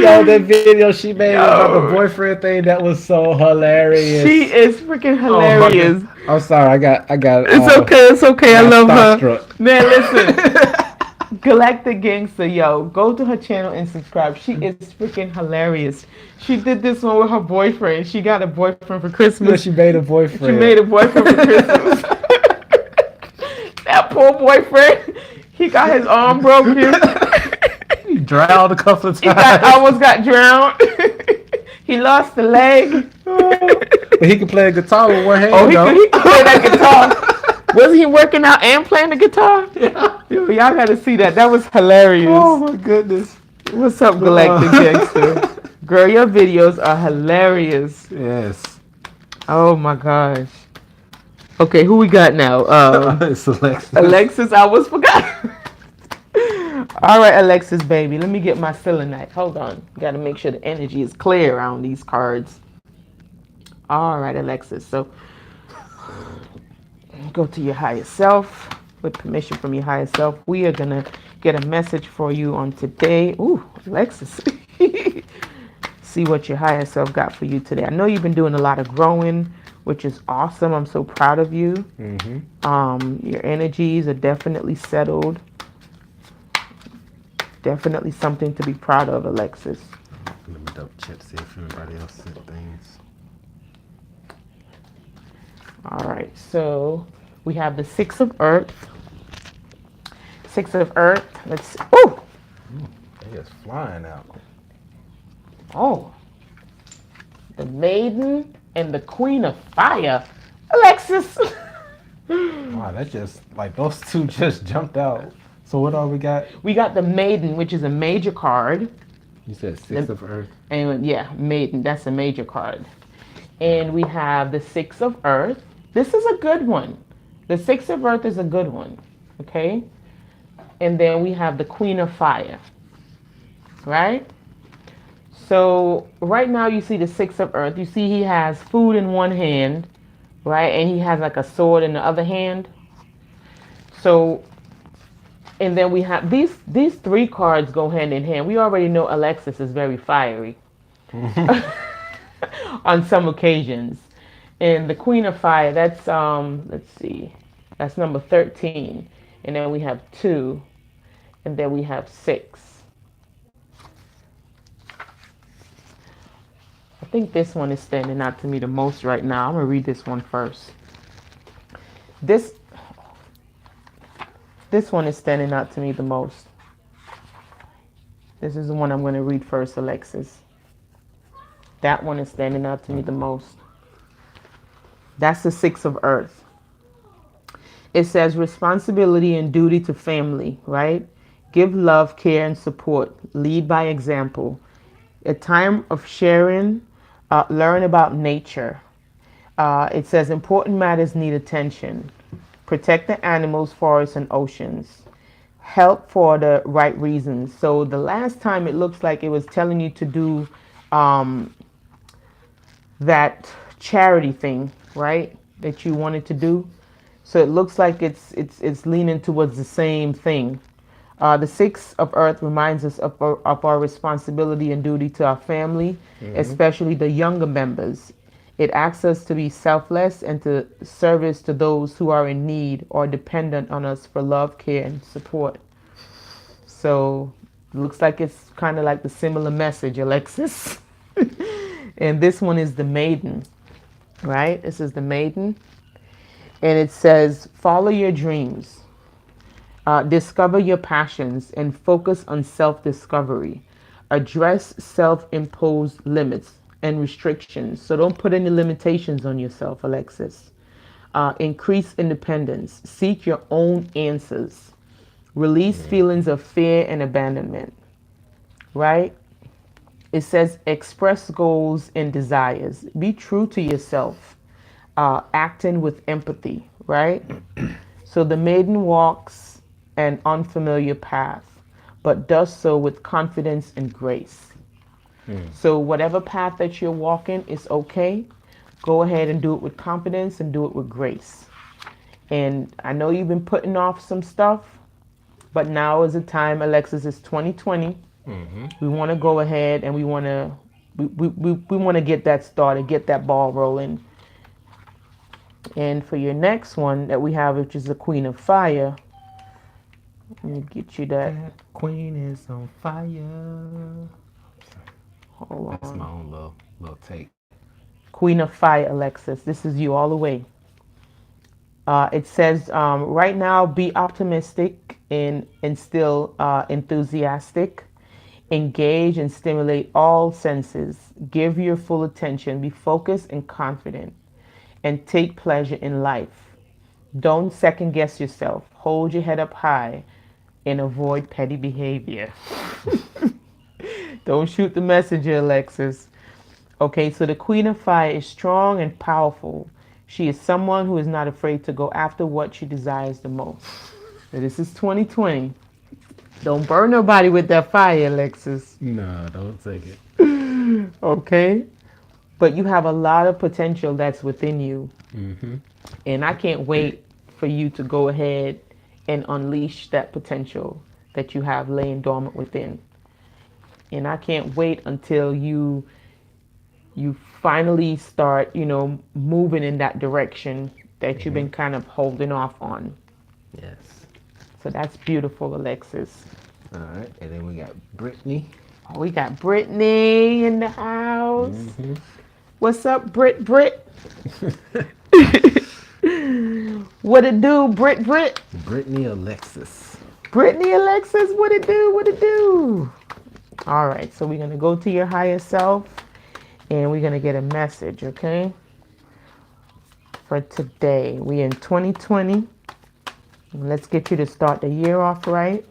Yo, that video she made about the boyfriend thing, that was so hilarious. She is freaking Oh my God. hilarious. I'm sorry, I got. It's okay. It's okay. I love her. starstruck. Man, listen. Galactic Gangster, yo, go to her channel and subscribe. She is freaking hilarious. She did this one with her boyfriend. She got a boyfriend for Christmas. Yeah, she made a boyfriend. She made a boyfriend for Christmas. That poor boyfriend, he got his arm broken. He drowned a couple of times. He almost got drowned. He lost a leg. But he can play a guitar with one hand. Oh, he could play that guitar. Wasn't he working out and playing the guitar? Yeah. Yo, y'all gotta see that. That was hilarious. Oh my goodness. What's up, Galactic Gangster? Girl, your videos are hilarious. Yes. Oh my gosh. Okay, who we got now? It's Alexis. Alexis, I almost forgot. All right, Alexis, baby. Let me get my selenite. Hold on. Got to make sure the energy is clear around these cards. All right, Alexis. So go to your higher self. With permission from your higher self, we are going to get a message for you on today. Ooh, Alexis. See what your higher self got for you today. I know you've been doing a lot of growing, which is awesome. I'm so proud of you. Mm-hmm. Your energies are definitely settled. Definitely something to be proud of, Alexis. Let me double check to see if anybody else said things. All right, so we have the Six of Earth. Six of Earth. Let's see. Oh! They just flying out. Oh. The Maiden and the Queen of Fire. Alexis! Wow, that just, like, those two just jumped out. So what all we got? We got the Maiden, which is a major card. You said Six of Earth. And yeah, Maiden, that's a major card. And we have the Six of Earth. This is a good one. The Six of Earth is a good one. Okay? And then we have the Queen of Fire. Right? So right now you see the Six of Earth. You see he has food in one hand, right? And he has like a sword in the other hand. So, and then we have these three cards go hand in hand. We already know Alexis is very fiery on some occasions. And the Queen of Fire, that's let's see, that's number 13. And then we have 2, and then we have 6. I think this one is standing out to me the most right now. I'm gonna read this one first. This one is standing out to me the most. This is the one I'm going to read first, Alexis. That one is standing out to me the most. That's the Six of Earth. It says responsibility and duty to family, right? Give love, care, and support. Lead by example. A time of sharing. Learn about nature. It says important matters need attention. Protect the animals, forests, and oceans. Help for the right reasons. So the last time it looks like it was telling you to do that charity thing, right? That you wanted to do. So it looks like it's leaning towards the same thing. The Six of Earth reminds us of our responsibility and duty to our family, especially the younger members. It asks us to be selfless and to service to those who are in need or dependent on us for love, care, and support. So it looks like it's kind of like the similar message, Alexis. And this one is the Maiden, right? This is the Maiden. And it says, follow your dreams. Discover your passions and focus on self discovery. Address self imposed limits and restrictions. So don't put any limitations on yourself, Alexis. Increase independence. Seek your own answers. Release feelings of fear and abandonment, right? It says express goals and desires. Be true to yourself, acting with empathy, right? So the maiden walks an unfamiliar path, but does so with confidence and grace. So whatever path that you're walking is okay. Go ahead and do it with confidence and do it with grace. And I know you've been putting off some stuff, but now is the time, Alexis. It's 2020. We want to go ahead and we want to get that started, get that ball rolling. And for your next one that we have, which is the Queen of Fire, let me get you that. Queen is on fire. Hold That's on. my own little take. Queen of Fire, Alexis. This is you all the way. It says, right now, be optimistic and still enthusiastic. Engage and stimulate all senses. Give your full attention. Be focused and confident. And take pleasure in life. Don't second guess yourself. Hold your head up high and avoid petty behavior. Don't shoot the messenger, Alexis. Okay, so the Queen of Fire is strong and powerful. She is someone who is not afraid to go after what she desires the most. So this is 2020. Don't burn nobody with that fire, Alexis. No, don't take it. Okay? But you have a lot of potential that's within you. And I can't wait for you to go ahead and unleash that potential that you have laying dormant within. And I can't wait until you finally start, moving in that direction that you've been kind of holding off on. Yes. So that's beautiful, Alexis. All right, and then we got Brittany. Oh, we got Brittany in the house. What's up, Brit? What it do, Brit? Brittany Alexis. Brittany Alexis, what it do? All right, so we're going to go to your higher self and we're going to get a message, okay? For today. We in 2020. Let's get you to start the year off right.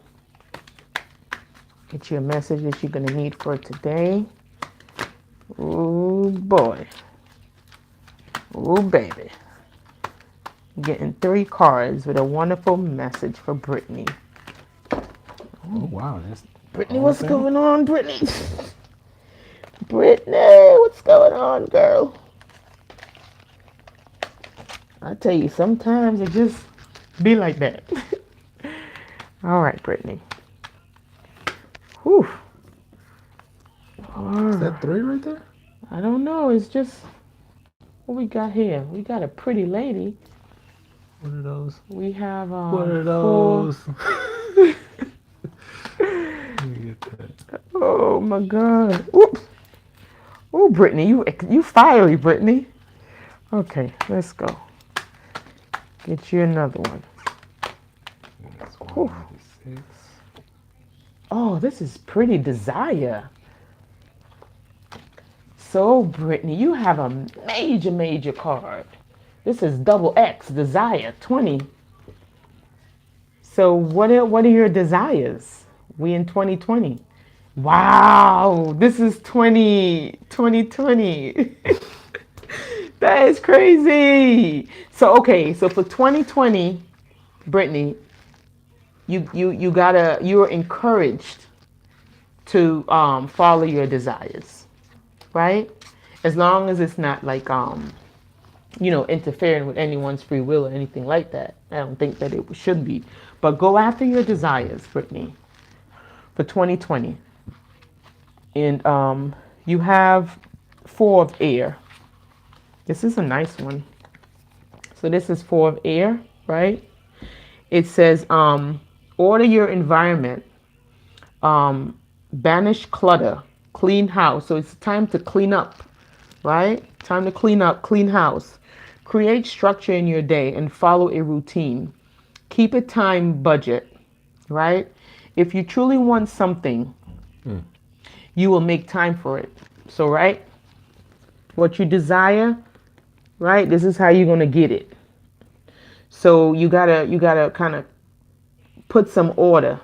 Get you a message that you're going to need for today. Oh, boy. Oh, baby. Getting 3 cards with a wonderful message for Brittany. Oh, wow. That's Brittany, what's going on, Brittany? Brittany, what's going on, girl? I tell you, sometimes it just be like that. All right, Brittany. Whew. Is that 3 right there? I don't know. It's just what we got here. We got a pretty lady. What are those? We have What are 4. those? Let me get that. Oh my God. Oops. Oh, Brittany, you fiery, Brittany. Okay, let's go. Get you another one. That's Whew. 196. Oh, this is pretty desire. So, Brittany, you have a major card. This is double X, desire, 20. So what are your desires? We in 2020. Wow, this is 2020. That is crazy. So, okay, so for 2020, Brittany, you're encouraged to follow your desires, right? As long as it's not like interfering with anyone's free will or anything like that. I don't think that it should be. But go after your desires, Brittany, for 2020. And you have 4 of air. This is a nice one. So this is 4 of air, right? It says, order your environment, banish clutter, clean house. So it's time to clean up, right? Time to clean up, clean house. Create structure in your day and follow a routine. Keep a time budget. right? If you truly want something, you will make time for it. So, right, what you desire, right, this is how you're going to get it. So you gotta kind of put some order,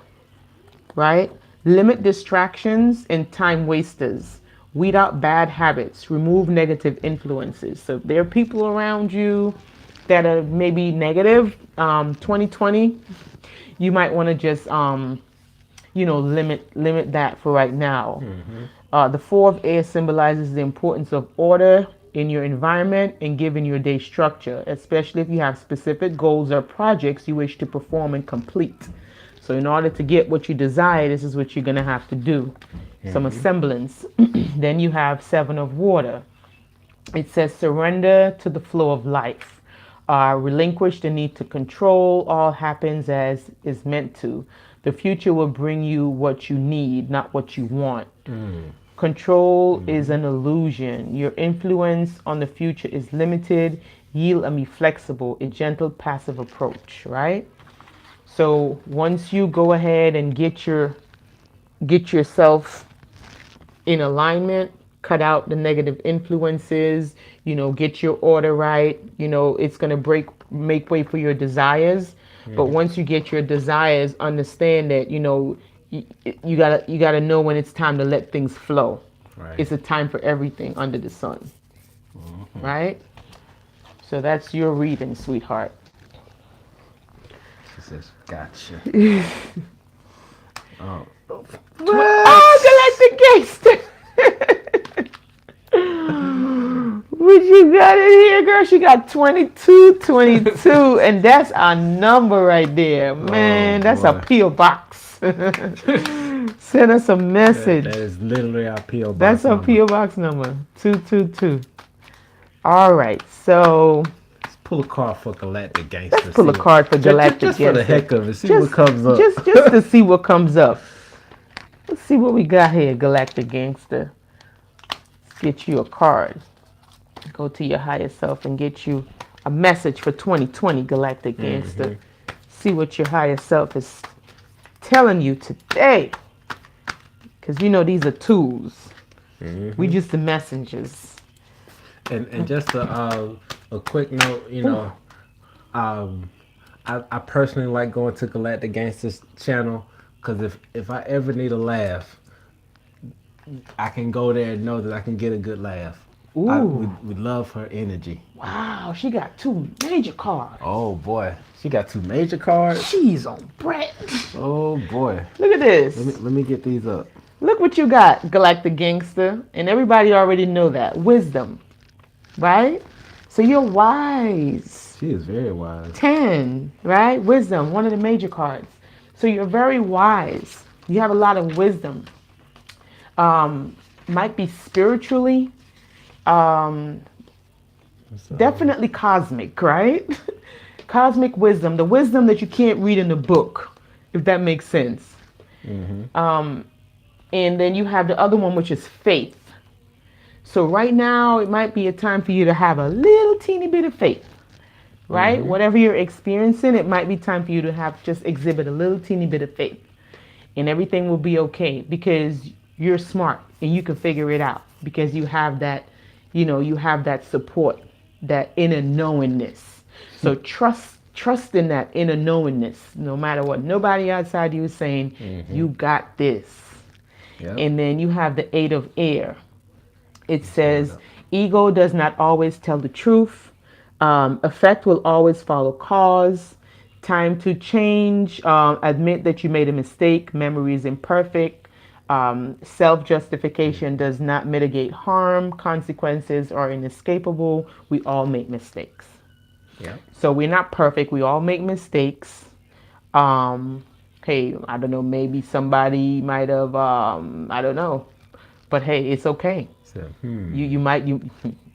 right? Limit distractions and time wasters. Weed out bad habits. Remove negative influences. So if there are people around you that are maybe negative, 2020, you might want to just limit that for right now. The four of air symbolizes the importance of order in your environment and giving your day structure, especially if you have specific goals or projects you wish to perform and complete. So in order to get what you desire, this is what you're going to have to do. Some assemblance. Then you have seven of water. It says surrender to the flow of life. Relinquish the need to control. All happens as is meant to. The future will bring you what you need, not what you want. Control is an illusion. Your influence on the future is limited. Yield and be flexible. A gentle, passive approach, right? So once you go ahead and get yourself in alignment, cut out the negative influences, get your order right, it's going to make way for your desires. But once you get your desires, understand that, you gotta know when it's time to let things flow. Right. It's a time for everything under the sun. Right? So that's your reading, sweetheart. She says, gotcha. Oh, Galactic Gangster! What you got in here, girl? She got 2222, and that's our number right there. Man, that's a P.O. box. Send us a message. That is literally our P.O. box. That's our P.O. box number, 222. All right, so let's pull a card for Galactic Gangster. Let's pull a card for Galactic Gangster. Just for the heck of it, see what comes up. Just to see what comes up. Let's see what we got here, Galactic Gangster. Let's get you a card. Go to your higher self and get you a message for 2020, Galactic Gangster. See what your higher self is telling you today. Because these are tools. We just the messengers. And just a quick note, I personally like going to Galactic Gangster's channel because if I ever need a laugh, I can go there and know that I can get a good laugh. We love her energy. Wow, she got two major cards. Oh boy, she got two major cards. She's on bread. Oh boy, look at this. Let me get these up. Look what you got, Galactic Gangster, and everybody already know that wisdom, right? So you're wise. She is very wise. 10, right? Wisdom, one of the major cards. So you're very wise. You have a lot of wisdom. Might be spiritually. Definitely cosmic, right? Cosmic wisdom, the wisdom that you can't read in a book, if that makes sense. And then you have the other one, which is faith. So right now, it might be a time for you to have a little teeny bit of faith, right? Whatever you're experiencing, it might be time for you to have just exhibit a little teeny bit of faith, and everything will be okay because you're smart and you can figure it out because you have that, you have that support, that inner knowingness. So trust in that inner knowingness, no matter what nobody outside you is saying. You got this. Yep. And then you have the 8 of air. It says ego does not always tell the truth. Effect will always follow cause. Time to change. Admit that you made a mistake. Memory is imperfect. Self-justification does not mitigate harm. Consequences are inescapable. We all make mistakes. Yeah. So we're not perfect. We all make mistakes. Hey, I don't know. Maybe somebody might have. I don't know. But hey, it's okay. So, you might.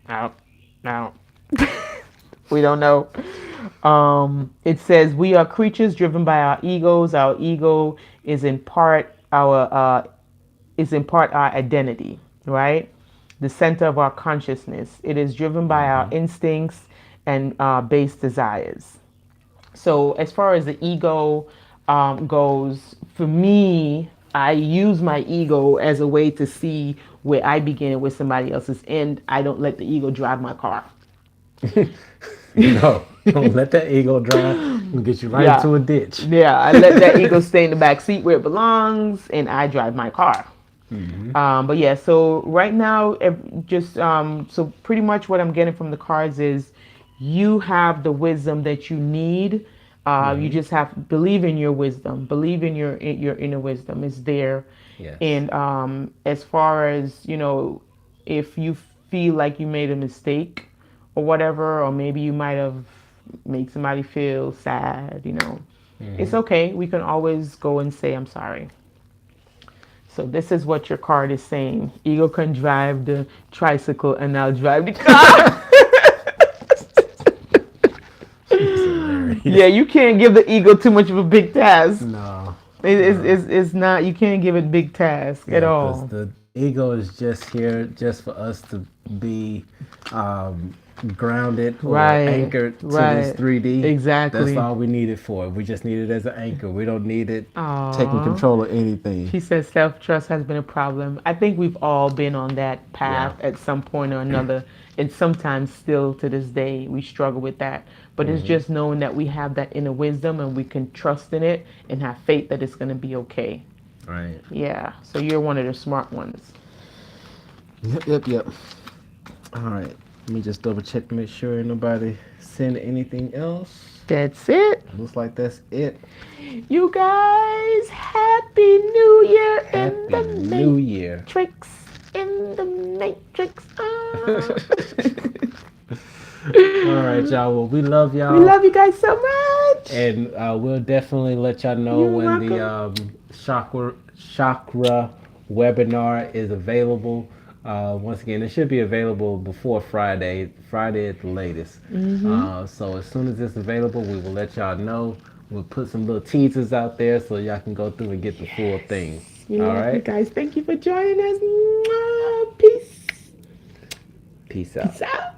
I don't. We don't know. It says we are creatures driven by our egos. Our ego is in part our identity, right? The center of our consciousness. It is driven by our instincts and base desires. So as far as the ego, goes, for me, I use my ego as a way to see where I begin and where somebody else is end. I don't let the ego drive my car. No, don't let that ego drive and get you right Yeah. into a ditch. Yeah, I let that ego stay in the back seat where it belongs, and I drive my car. But yeah, so right now, just so pretty much what I'm getting from the cards is you have the wisdom that you need. You just have to believe in your wisdom, believe in your inner wisdom is there. Yes. And as far as if you feel like you made a mistake or whatever, or maybe you might have made somebody feel sad, it's okay. We can always go and say, I'm sorry. So this is what your card is saying. Ego can drive the tricycle and I'll drive the car. It's hilarious. Yeah, you can't give the ego too much of a big task. No. It's not, you can't give it big task at Yeah, because all. the ego is just here just for us to be grounded or Right, anchored to this right. 3D. Exactly. That's all we need it for. We just need it as an anchor. We don't need it taking Aww. control of anything. She says self trust has been a problem. I think we've all been on that path Yeah. at some point or another. And sometimes still to this day, we struggle with that. But it's just knowing that we have that inner wisdom and we can trust in it and have faith that it's going to be okay. Right. Yeah. So you're one of the smart ones. Yep. All right. Let me just double check to make sure ain't nobody send anything else. That's it. Looks like that's it. You guys, Happy New Year in Happy the New Year. Matrix. In the Matrix. All right, y'all. Well, we love y'all. We love you guys so much. And we'll definitely let y'all know You're when welcome. the chakra webinar is available. Once again, it should be available before Friday at the latest. So as soon as it's available, we will let y'all know. We'll put some little teasers out there so y'all can go through and get the full thing. We All love you right. guys. Thank you for joining us. Mwah. Peace. Peace out. Peace out.